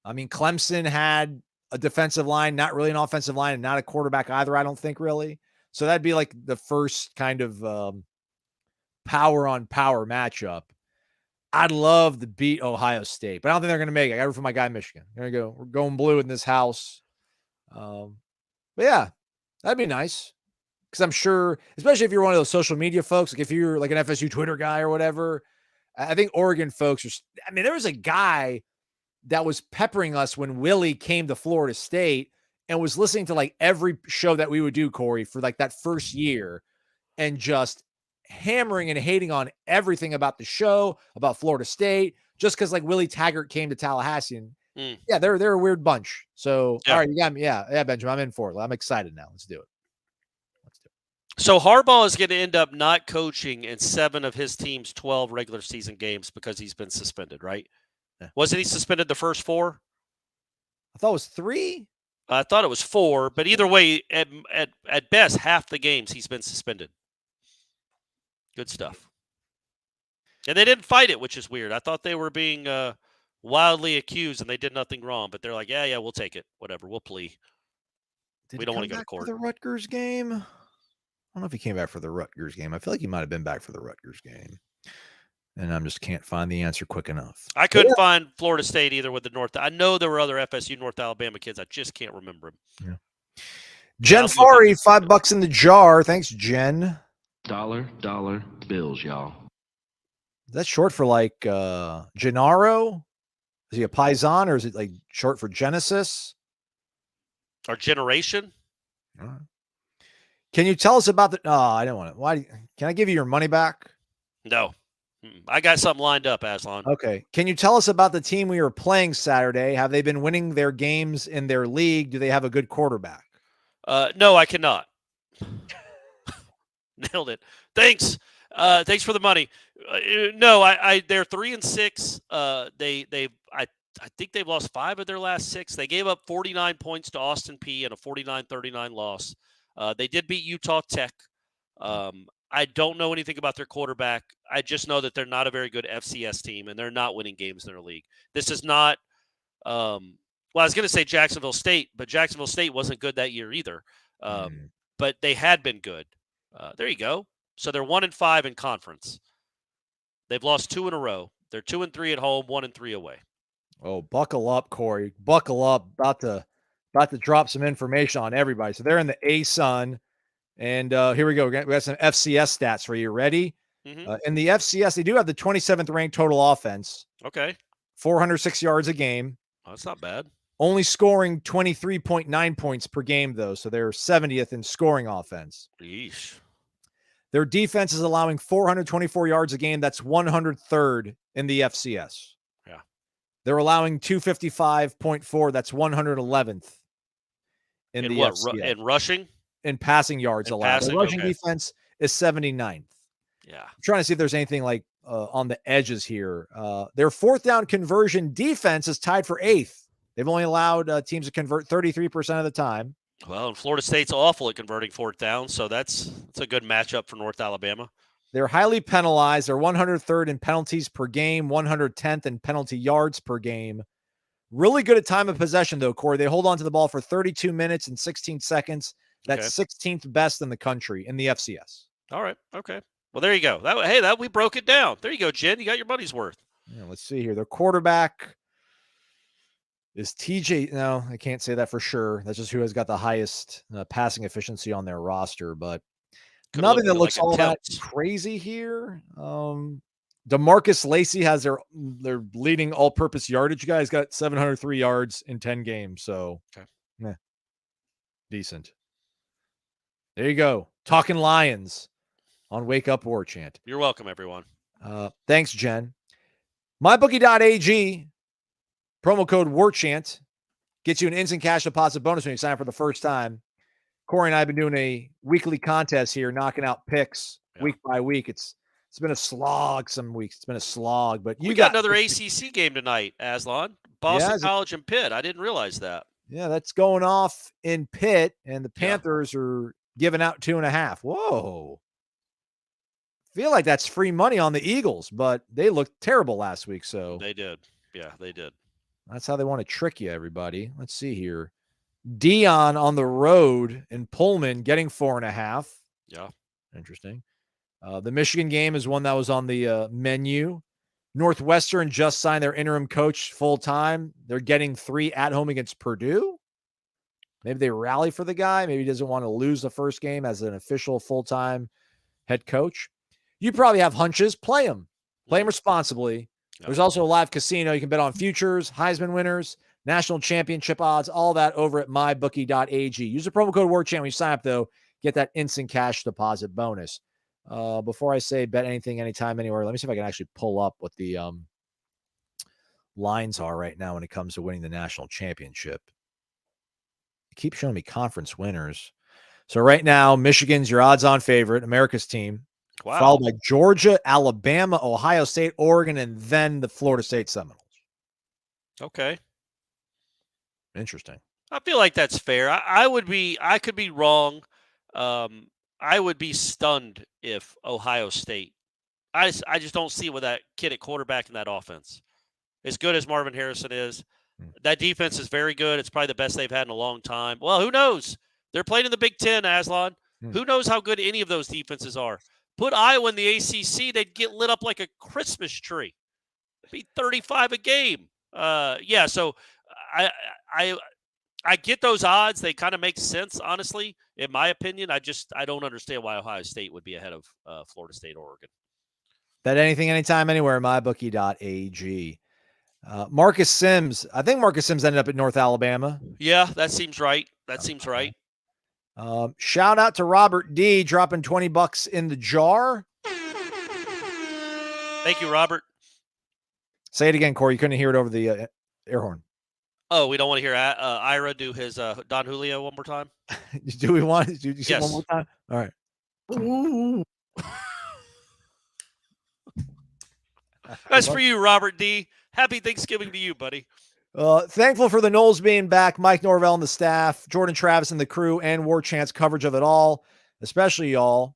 I mean, Clemson had a defensive line, not really an offensive line, and not a quarterback either, I don't think, really. So that'd be like the first kind of power on power matchup. I'd love to beat Ohio State, but I don't think they're going to make it. I got root for my guy, Michigan. We're going blue in this house. But yeah, that'd be nice. Because I'm sure, especially if you're one of those social media folks, like if you're like an FSU Twitter guy or whatever, I think Oregon folks there was a guy that was peppering us when Willie came to Florida State and was listening to like every show that we would do, Corey, for like that first year and just hammering and hating on everything about the show, about Florida State, just because like Willie Taggart came to Tallahassee. And yeah, they're a weird bunch. So, all right, you got me. Yeah, Benjamin, I'm in for it. I'm excited now. Let's do it. So Harbaugh is going to end up not coaching in 7 of his team's 12 regular season games because he's been suspended, right? Yeah. Wasn't he suspended the first 4? I thought it was 3. I thought it was 4, but either way, at best, half the games he's been suspended. Good stuff. And they didn't fight it, which is weird. I thought they were being wildly accused and they did nothing wrong, but they're like, yeah, we'll take it. Whatever, we'll plea. We don't want to go to court. The Rutgers game? I don't know if he came back for the Rutgers game. I feel like he might have been back for the Rutgers game. And I just can't find the answer quick enough. I couldn't find Florida State either with the North. I know there were other FSU North Alabama kids. I just can't remember them. Yeah. Jen Fari, $5 in the jar. Thanks, Jen. Dollar bills, y'all. Is that short for like Gennaro? Is he a Paisan or is it like short for Genesis? Our generation? All right. Can you tell us about the? I don't want to. Why? Can I give you your money back? No, I got something lined up, Aslan. Okay. Can you tell us about the team we were playing Saturday? Have they been winning their games in their league? Do they have a good quarterback? No, I cannot. Nailed it. Thanks. Thanks for the money. No, they're 3-6. I think they've lost 5 of their last 6. They gave up 49 points to Austin Peay and a 49-39 loss. They did beat Utah Tech. I don't know anything about their quarterback. I just know that they're not a very good FCS team, and they're not winning games in their league. This is not well, I was going to say Jacksonville State, but Jacksonville State wasn't good that year either. But they had been good. There you go. So they're 1-5 in conference. They've lost 2 in a row. They're 2-3 at home, 1-3 away. Oh, buckle up, Corey. Buckle up. About to drop some information on everybody. So they're in the A-Sun. And here we go. We got some FCS stats for you. Ready? Mm-hmm. In the FCS, they do have the 27th ranked total offense. Okay. 406 yards a game. Oh, that's not bad. Only scoring 23.9 points per game, though. So they're 70th in scoring offense. Yeesh. Their defense is allowing 424 yards a game. That's 103rd in the FCS. Yeah. They're allowing 255.4. That's 111th in the FCS. In rushing? In passing yards allowed. The rushing defense is 79th. Yeah. I'm trying to see if there's anything like on the edges here. Their 4th down conversion defense is tied for 8th. They've only allowed teams to convert 33% of the time. Well, and Florida State's awful at converting 4th down, so that's a good matchup for North Alabama. They're highly penalized. They're 103rd in penalties per game, 110th in penalty yards per game. Really good at time of possession, though, Corey. They hold on to the ball for 32 minutes and 16 seconds. That's 16th best in the country in the FCS. All right. Okay. Well, there you go. We broke it down. There you go, Jen. You got your money's worth. Yeah, let's see here. Their quarterback is TJ. No, I can't say that for sure. That's just who has got the highest passing efficiency on their roster, but nothing that looks all that crazy here. DeMarcus Lacey has their leading all-purpose yardage guy. He's got 703 yards in 10 games, so decent. There you go. Talking Lions on Wake Up Warchant. You're welcome, everyone. Thanks, Jen. MyBookie.ag, promo code Warchant, gets you an instant cash deposit bonus when you sign up for the first time. Corey and I have been doing a weekly contest here, knocking out picks week by week. It's been a slog some weeks. It's been a slog, but we got another ACC game tonight, Aslan. Boston College and Pitt. I didn't realize that. Yeah, that's going off in Pitt, and the Panthers are giving out 2.5. Whoa. Feel like that's free money on the Eagles, but they looked terrible last week. So they did. Yeah, they did. That's how they want to trick you, everybody. Let's see here. Dion on the road in Pullman getting 4.5. Yeah. Interesting. The Michigan game is one that was on the menu. Northwestern just signed their interim coach full-time. They're getting 3 at home against Purdue. Maybe they rally for the guy. Maybe he doesn't want to lose the first game as an official full-time head coach. You probably have hunches. Play them. Play them responsibly. Yeah. There's also a live casino. You can bet on futures, Heisman winners, national championship odds, all that over at mybookie.ag. Use the promo code WARCHANT when you sign up, though. Get that instant cash deposit bonus. Before I say bet anything, anytime, anywhere, let me see if I can actually pull up what the lines are right now when it comes to winning the national championship. It keeps showing me conference winners. So right now, Michigan's your odds-on favorite, America's team. Wow. Followed by Georgia, Alabama, Ohio State, Oregon, and then the Florida State Seminoles. Okay. Interesting. I feel like that's fair. I could be wrong. I would be stunned if Ohio State. I just don't see with that kid at quarterback in that offense. As good as Marvin Harrison is, that defense is very good. It's probably the best they've had in a long time. Well, who knows? They're playing in the Big Ten, Aslan. Who knows how good any of those defenses are? Put Iowa in the ACC, they'd get lit up like a Christmas tree. Be 35 a game. So I get those odds. They kind of make sense, honestly, in my opinion. I don't understand why Ohio State would be ahead of Florida State or Oregon. Bet anything, anytime, anywhere, mybookie.ag. Marcus Sims. I think Marcus Sims ended up at North Alabama. Yeah, that seems right. Seems right. Shout out to Robert D. dropping $20 in the jar. Thank you, Robert. Say it again, Corey. You couldn't hear it over the air horn. Oh, we don't want to hear Ira do his Don Julio one more time? Do we want to do yes. one more time? All right. Ooh. That's for you, Robert D. Happy Thanksgiving to you, buddy. Thankful for the Noles being back, Mike Norvell and the staff, Jordan Travis and the crew, and Warchant's coverage of it all, especially y'all.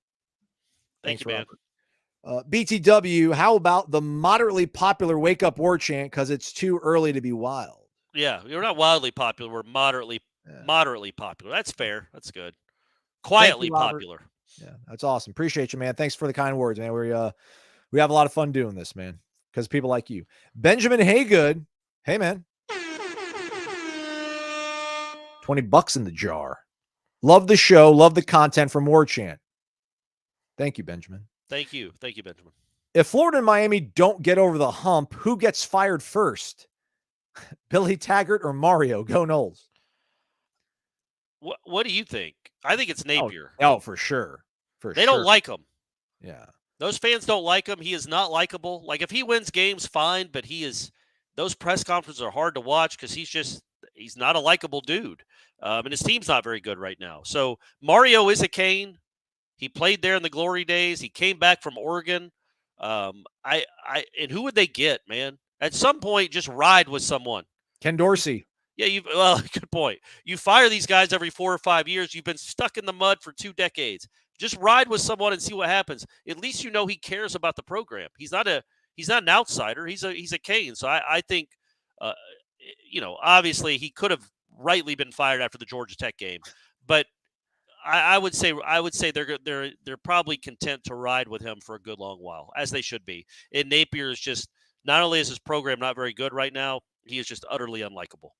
Thanks, you, man. BTW, how about the moderately popular Wake Up Warchant because it's too early to be wild? Yeah, you're not wildly popular. We're moderately popular. That's fair. That's good. Quietly popular. Yeah, that's awesome. Appreciate you, man. Thanks for the kind words, man. We have a lot of fun doing this, man, because people like you. Benjamin Haygood. Hey, man. $20 in the jar. Love the show. Love the content from Warchant. Thank you, Benjamin. Thank you. Thank you, Benjamin. If Florida and Miami don't get over the hump, who gets fired first? Billy Taggart or Mario? Go Noles. What do you think? I think it's Napier. Oh, for sure. They don't like him. Yeah. Those fans don't like him. He is not likable. Like, if he wins games, fine, but those press conferences are hard to watch because he's not a likable dude. And his team's not very good right now. So Mario is a Cane. He played there in the glory days. He came back from Oregon. And who would they get, man? At some point, just ride with someone. Ken Dorsey. Yeah, good point. You fire these guys every 4 or 5 years. You've been stuck in the mud for 2 decades. Just ride with someone and see what happens. At least you know he cares about the program. He's not an outsider. He's a Cane. So I think, obviously he could have rightly been fired after the Georgia Tech game, but I would say they're probably content to ride with him for a good long while, as they should be. And Napier is just, not only is his program not very good right now, he is just utterly unlikable.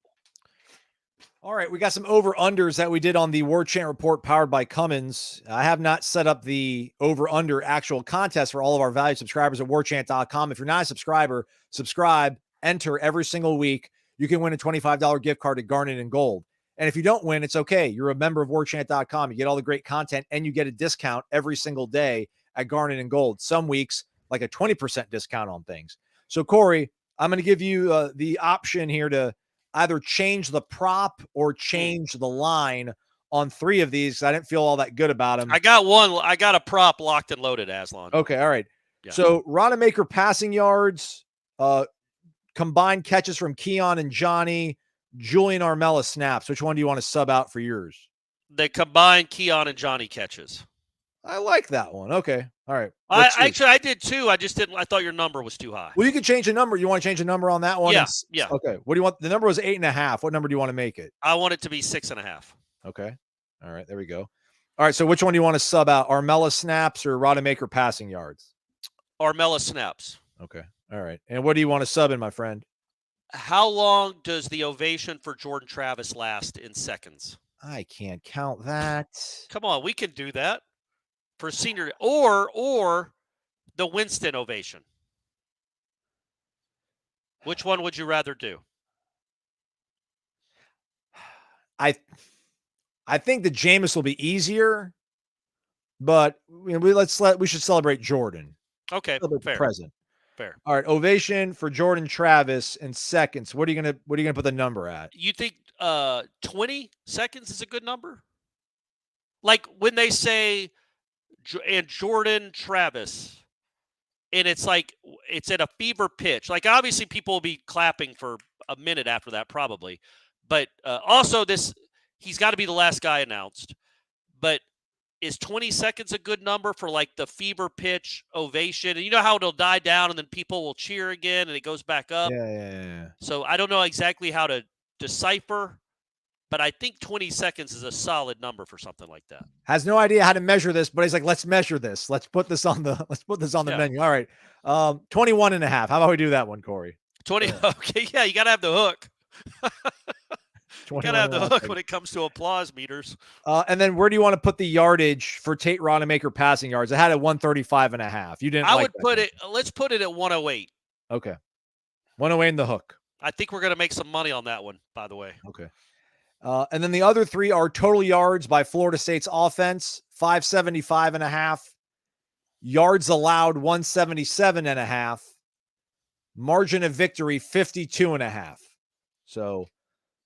All right, we got some over-unders that we did on the Warchant Report powered by Cummins. I have not set up the over-under actual contest for all of our valued subscribers at warchant.com. If you're not a subscriber, subscribe, enter every single week. You can win a $25 gift card at Garnet and Gold. And if you don't win, it's okay. You're a member of warchant.com. You get all the great content, and you get a discount every single day at Garnet and Gold. Some weeks, like a 20% discount on things. So, Corey, I'm going to give you the option here to either change the prop or change the line on 3 of these. I didn't feel all that good about them. I got one. I got a prop locked and loaded, Aslan. Okay, all right. Yeah. So Rodemaker passing yards, combined catches from Keon and Johnny, Julian Armella snaps. Which one do you want to sub out for yours? The combined Keon and Johnny catches. I like that one. Okay. All right. I did too. I just didn't. I thought your number was too high. Well, you can change the number. You want to change the number on that one? Yeah. Yeah. Okay. What do you want? The number was 8.5. What number do you want to make it? I want it to be 6.5. Okay. All right. There we go. All right. So which one do you want to sub out? Armella snaps or Rodemaker passing yards? Armella snaps. Okay. All right. And what do you want to sub in, my friend? How long does the ovation for Jordan Travis last in seconds? I can't count that. Come on, we can do that for senior or the Winston ovation. Which one would you rather do? I think the Jameis will be easier, but we should celebrate Jordan. Okay, fair. Present. Fair. All right, ovation for Jordan Travis in seconds. What are you gonna put the number at? You think 20 seconds is a good number? Like when they say and Jordan Travis, and it's like it's at a fever pitch. Like obviously people will be clapping for a minute after that probably, but also he's got to be the last guy announced. But is 20 seconds a good number for like the fever pitch ovation? And you know how it'll die down and then people will cheer again and it goes back up? Yeah. So I don't know exactly how to decipher, but I think 20 seconds is a solid number for something like that. Has no idea how to measure this, but he's like, let's measure this. Let's put this on the menu. All right. 21.5. How about we do that one, Corey? 20. Yeah. Okay. Yeah. You got to have the hook. You got to have the hook when it comes to applause meters. And then where do you want to put the yardage for Tate Rodemaker passing yards? I had it 135.5. You didn't. Let's put it at 108. Okay. 108 in the hook. I think we're going to make some money on that one, by the way. Okay. And then the other 3 are total yards by Florida State's offense, 575.5. Yards allowed, 177.5. Margin of victory, 52.5. So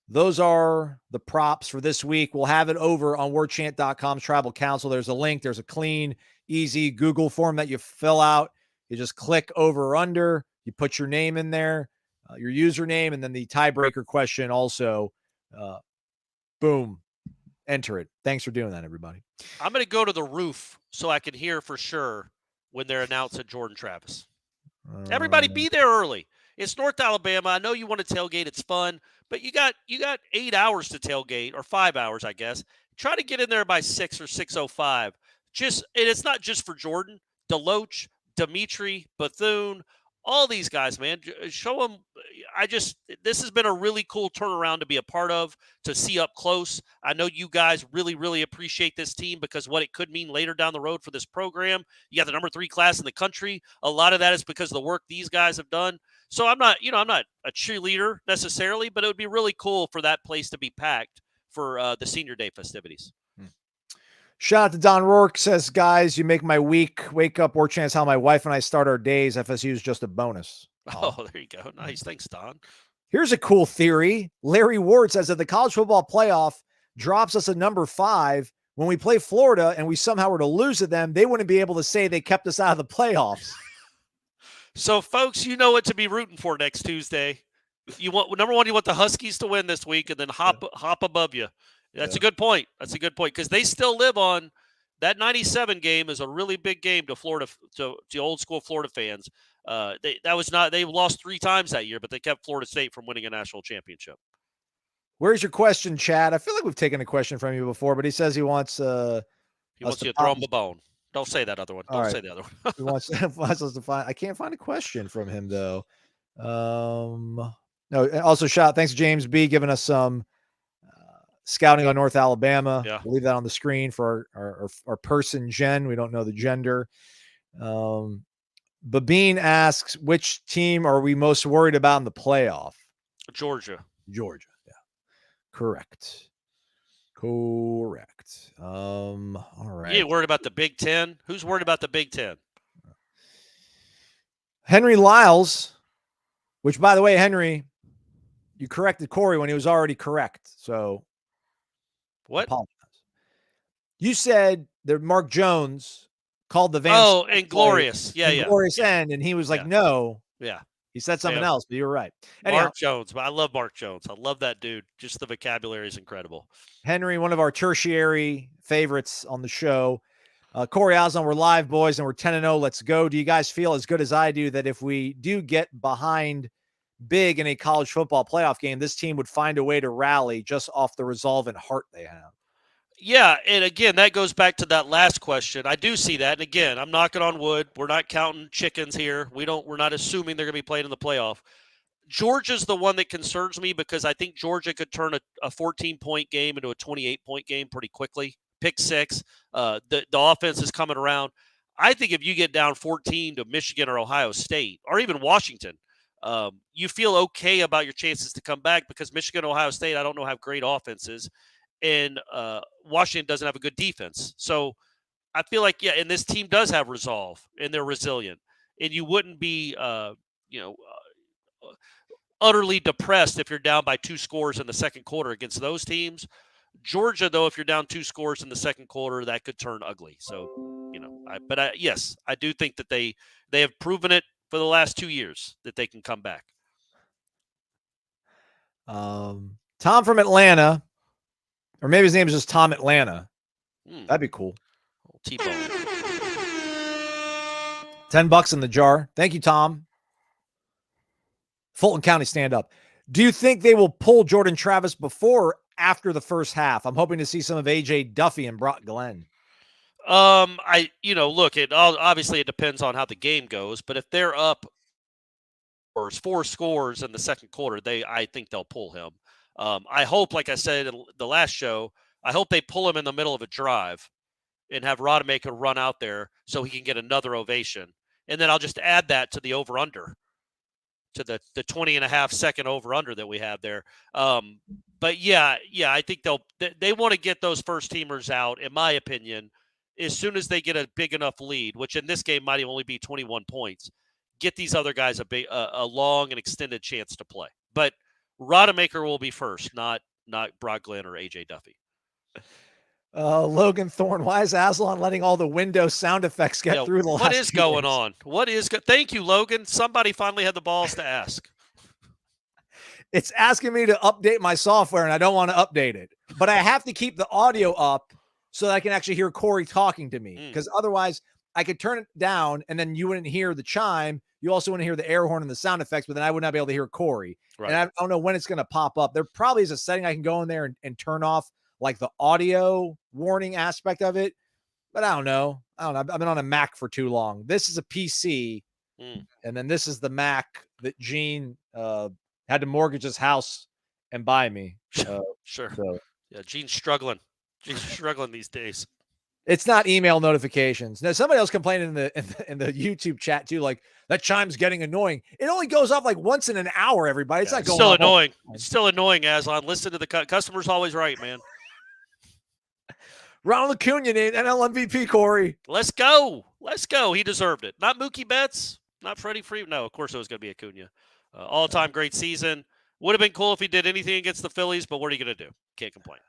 those are the props for this week. We'll have it over on warchant.com's Tribal Council. There's a link. There's a clean, easy Google form that you fill out. You just click over or under. You put your name in there, your username, and then the tiebreaker question also. Boom. Enter it. Thanks for doing that, everybody. I'm going to go to the roof so I can hear for sure when they're announcing Jordan Travis. Everybody be there early. It's North Alabama. I know you want to tailgate. It's fun, but you got 8 hours to tailgate, or 5 hours, I guess. Try to get in there by 6 or 6:05. And it's not just for Jordan. Deloach, Dimitri, Bethune, all these guys, man. Show them. This has been a really cool turnaround to be a part of, to see up close. I know you guys really, really appreciate this team because what it could mean later down the road for this program. You got the number 3 class in the country. A lot of that is because of the work these guys have done. So I'm not a cheerleader necessarily, but it would be really cool for that place to be packed for the senior day festivities. Shout out to Don Rourke, says, guys, you make my week. Wake up, Warchant is how my wife and I start our days. FSU is just a bonus. Oh, there you go. Nice. Thanks, Don. Here's a cool theory. Larry Ward says that the college football playoff drops us at number 5. When we play Florida and we somehow were to lose to them, they wouldn't be able to say they kept us out of the playoffs. So, folks, you know what to be rooting for next Tuesday. You want number 1, you want the Huskies to win this week and then hop above you. That's a good point. That's a good point because they still live on that 97 game is a really big game to Florida, to old school Florida fans. They lost 3 times that year, but they kept Florida State from winning a national championship. Where's your question, Chad? I feel like we've taken a question from you before, but he says he wants you to throw him a bone. Don't say that other one. Don't say the other one. He wants us to find. I can't find a question from him though. No. Also, thanks to James B giving us some scouting on North Alabama. Yeah. We'll leave that on the screen for our person, Jen. We don't know the gender. Babine asks, which team are we most worried about in the playoff? Georgia. Yeah. Correct. All right. You worried about the Big Ten? Who's worried about the Big Ten? Henry Lyles, which, by the way, Henry, you corrected Corey when he was already correct. So what? Apologize. You said that Mark Jones called the Van. Oh, Inglorious. Yeah, Inglorious End, and he was like, no. Yeah. He said something else, but you were right. Anyhow, Mark Jones. I love Mark Jones. I love that dude. Just the vocabulary is incredible. Henry, one of our tertiary favorites on the show. Corey Osland, we're live, boys, and we're 10-0. Let's go. Do you guys feel as good as I do that if we do get behind big in a college football playoff game, this team would find a way to rally just off the resolve and heart they have? Yeah, and again, that goes back to that last question. I do see that, and again, I'm knocking on wood. We're not counting chickens here. We're not assuming they're going to be playing in the playoff. Georgia's the one that concerns me because I think Georgia could turn a 14-point game into a 28-point game pretty quickly. Pick six. The offense is coming around. I think if you get down 14 to Michigan or Ohio State or even Washington, you feel okay about your chances to come back because Michigan and Ohio State, I don't know, have great offenses. And Washington doesn't have a good defense. So I feel like, and this team does have resolve, and they're resilient. And you wouldn't be, utterly depressed if you're down by 2 scores in the second quarter against those teams. Georgia, though, if you're down 2 scores in the second quarter, that could turn ugly. So, yes, I do think that they have proven it for the last 2 years that they can come back. Tom from Atlanta. Or maybe his name is just Tom Atlanta. That'd be cool. T-bone. $10 in the jar. Thank you, Tom. Fulton County stand up. Do you think they will pull Jordan Travis before or after the first half? I'm hoping to see some of AJ Duffy and Brock Glenn. Look, obviously it depends on how the game goes, but if they're up 4 scores in the second quarter, I think they'll pull him. I hope, like I said in the last show, I hope they pull him in the middle of a drive and have Rodemaker run out there so he can get another ovation. And then I'll just add that to the over-under, to the 20.5-second over-under that we have there. But I think they want to get those first-teamers out, in my opinion, as soon as they get a big enough lead, which in this game might only be 21 points, get these other guys a long and extended chance to play. But Rodemaker will be first, not Brock Glenn or AJ Duffy. Logan Thorne, why is Aslan letting all the Windows sound effects get through the last What is going days? on? What is Thank you, Logan. Somebody finally had the balls to ask. It's asking me to update my software, and I don't want to update it. But I have to keep the audio up so that I can actually hear Corey talking to me. Because otherwise, I could turn it down, and then you wouldn't hear the chime. You also wouldn't hear the air horn and the sound effects, but then I would not be able to hear Corey. Right. And I don't know when it's going to pop up. There probably is a setting I can go in there and turn off, like the audio warning aspect of it. But I don't know. I've been on a Mac for too long. This is a PC, and then this is the Mac that Gene had to mortgage his house and buy me. Sure. So. Yeah, Gene's struggling. Gene's struggling these days. It's not email notifications. Now, somebody else complained in the YouTube chat too, like that chime's getting annoying. It only goes off like once in an hour, everybody. It's not going still annoying. It's still annoying, Aslan. Listen to the customer's always right, man. Ronald Acuna named NL MVP, Corey. Let's go. He deserved it. Not Mookie Betts, not Freddie Freeman. No, of course it was going to be Acuna. All-time great season. Would have been cool if he did anything against the Phillies, but what are you going to do? Can't complain.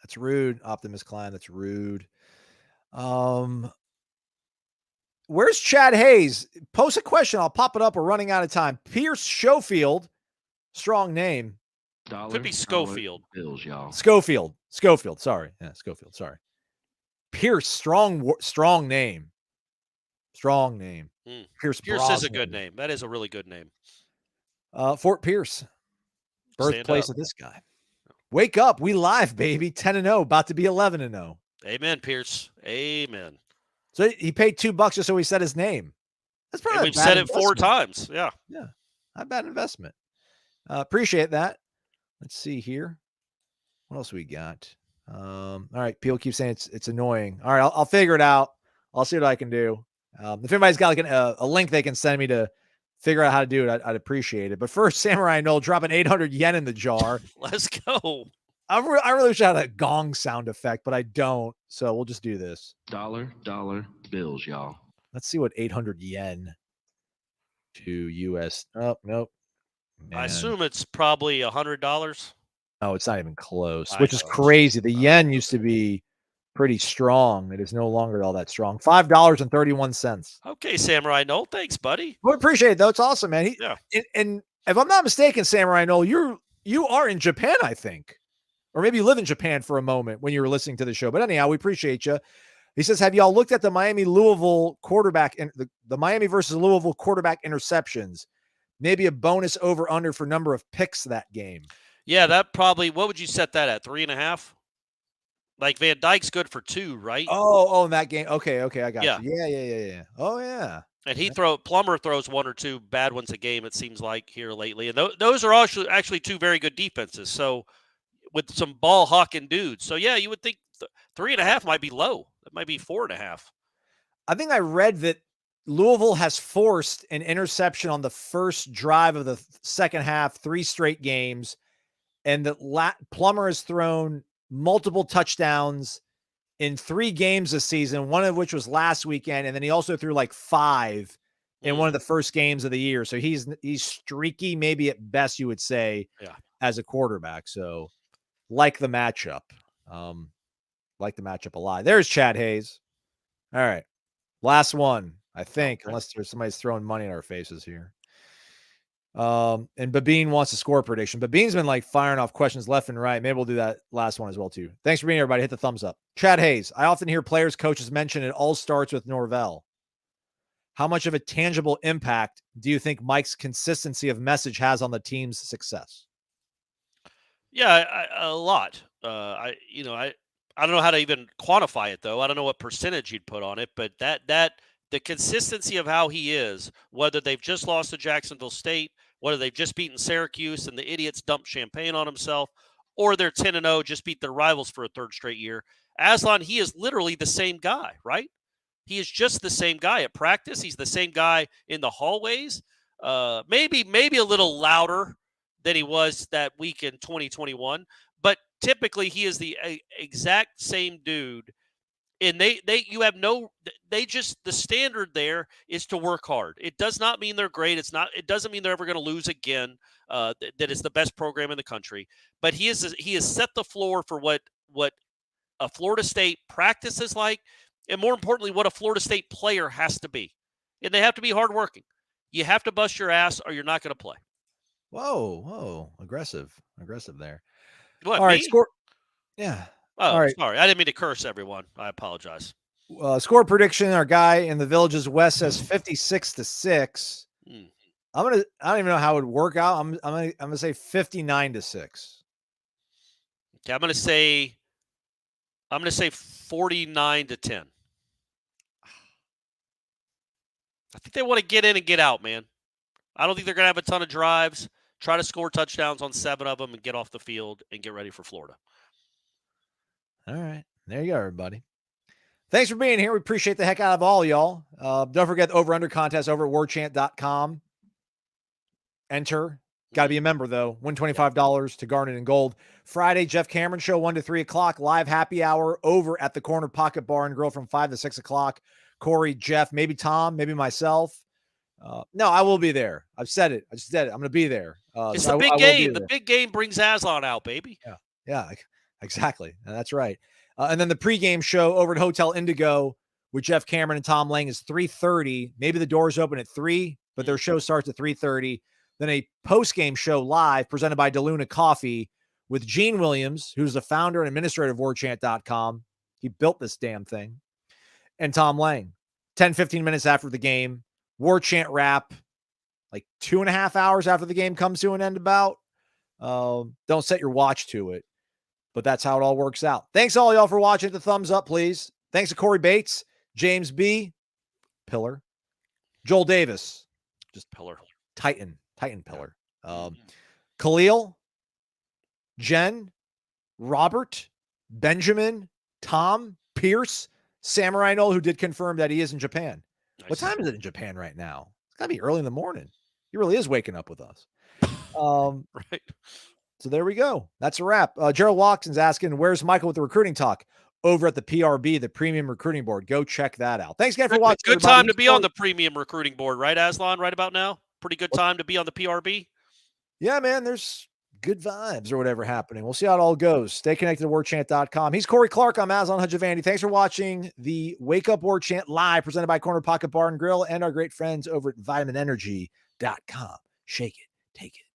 That's rude, Optimus Klein. That's rude. Where's Chad Hayes? Post a question. I'll pop it up. We're running out of time. Pierce Schofield. Strong name. Could be Schofield. Bills, y'all. Schofield. Sorry. Yeah, Schofield. Sorry. Pierce. Strong name. Strong name. Pierce is a good name. That is a really good name. Fort Pierce. Birthplace of this guy. Wake up. We live, baby. 10-0. About to be 11-0. Amen, Pierce. Amen. So he paid $2 just so he said his name. That's probably we've said it 4 times. Yeah. Yeah. Not bad investment. Appreciate that. Let's see here. What else we got? All right. People keep saying it's annoying. All right. I'll figure it out. I'll see what I can do. If anybody's got like a link they can send me to figure out how to do it, I'd appreciate it. But first, Samurai Noel dropping 800 yen in the jar. Let's go. I really wish I had a gong sound effect, but I don't. So we'll just do this. Dollar bills, y'all. Let's see what 800 yen to US. Oh, nope. Man. I assume it's probably $100. Oh, it's not even close, which is crazy. The yen used to be pretty strong. It is no longer all that strong. $5.31. Okay, Samurai Noel. Thanks, buddy. We appreciate it, though. It's awesome, man. And if I'm not mistaken, Samurai Noel, you are in Japan, I think. Or maybe you live in Japan for a moment when you were listening to the show. But anyhow, we appreciate you. He says, have y'all looked at the Miami-Louisville quarterback and the Miami versus Louisville quarterback interceptions? Maybe a bonus over-under for number of picks that game. Yeah, that probably, what would you set that at? 3.5? Like Van Dyke's good for 2, right? Oh, in that game. Okay, I got you. Yeah. Oh, yeah. And Plummer throws 1 or 2 bad ones a game, it seems like, here lately. And those are actually 2 very good defenses. So with some ball hawking dudes. So yeah, you would think 3.5 might be low. It might be 4.5. I think I read that Louisville has forced an interception on the first drive of the second half, 3 straight games. And that Plummer has thrown multiple touchdowns in 3 games this season, one of which was last weekend. And then he also threw like 5 in one of the first games of the year. So he's streaky, maybe at best you would say, as a quarterback. So like the matchup. Like the matchup a lot. There's Chad Hayes. All right. Last one, I think, unless there's somebody's throwing money in our faces here. And Babine wants a score prediction. Babine's been like firing off questions left and right. Maybe we'll do that last one as well, too. Thanks for being here, everybody. Hit the thumbs up. Chad Hayes. I often hear players, coaches mention it all starts with Norvell. How much of a tangible impact do you think Mike's consistency of message has on the team's success? Yeah, a lot. I don't know how to even quantify it, though. I don't know what percentage you'd put on it, but that the consistency of how he is, whether they've just lost to Jacksonville State, whether they've just beaten Syracuse and the idiots dumped champagne on himself, or they're 10-0, just beat their rivals for a 3rd straight year. Aslan, he is literally the same guy, right? He is just the same guy at practice. He's the same guy in the hallways. Maybe a little louder than he was that week in 2021, but typically he is the exact same dude. And the standard there is to work hard. It does not mean they're great. It doesn't mean they're ever going to lose again. That is the best program in the country. But he has set the floor for what a Florida State practice is like, and more importantly, what a Florida State player has to be. And they have to be hardworking. You have to bust your ass, or you're not going to play. Whoa, aggressive there. What, all right, me? score. Yeah. Oh, all right. Sorry. I didn't mean to curse everyone. I apologize. Score prediction. Our guy in the Villages West says 56-6. I don't even know how it would work out. I'm gonna say 59-6. Okay, I'm gonna say 49-10. I think they want to get in and get out, man. I don't think they're gonna have a ton of drives. Try to score touchdowns on 7 of them and get off the field and get ready for Florida. All right. There you go, everybody. Thanks for being here. We appreciate the heck out of all y'all. Don't forget the over-under contest over at warchant.com. Enter. Got to be a member, though. Win $25 to Garnet and Gold. Friday, Jeff Cameron Show, 1 to 3 o'clock. Live happy hour over at the Corner Pocket Bar and Grill from 5 to 6 o'clock. Corey, Jeff, maybe Tom, maybe myself. No, I will be there. I've said it. I just said it. I'm going to be there. It's the big game. The big game brings Aslan out, baby. Yeah, exactly. That's right. And then the pregame show over at Hotel Indigo with Jeff Cameron and Tom Lang is 3:30. Maybe the doors open at 3, but their show starts at 3:30. Then a postgame show live presented by DeLuna Coffee with Gene Williams, who's the founder and administrator of warchant.com. He built this damn thing. And Tom Lang. 10-15 minutes after the game. Warchant wrap, like 2.5 hours after the game comes to an end about. Don't set your watch to it, but that's how it all works out. Thanks all y'all for watching. The thumbs up, please. Thanks to Corey Bates, James B, Pillar, Joel Davis, just Pillar, Titan Pillar, Khalil, Jen, Robert, Benjamin, Tom, Pierce, Samurai Noel, who did confirm that he is in Japan. Nice. What time is it in Japan right now? It's got to be early in the morning. He really is waking up with us. Right. So there we go. That's a wrap. Gerald Watson's asking, where's Michael with the recruiting talk? Over at the PRB, the Premium Recruiting Board. Go check that out. Thanks again for watching. Good time to be on the Premium Recruiting Board, right, Aslan? Right about now? Pretty good time to be on the PRB? Yeah, man. There's good vibes or whatever happening. We'll see how it all goes. Stay connected to warchant.com. He's Corey Clark. I'm Aslan Hajavandi. Thanks for watching the Wake Up Warchant live presented by Corner Pocket Bar and Grill and our great friends over at vitaminenergy.com. Shake it, take it.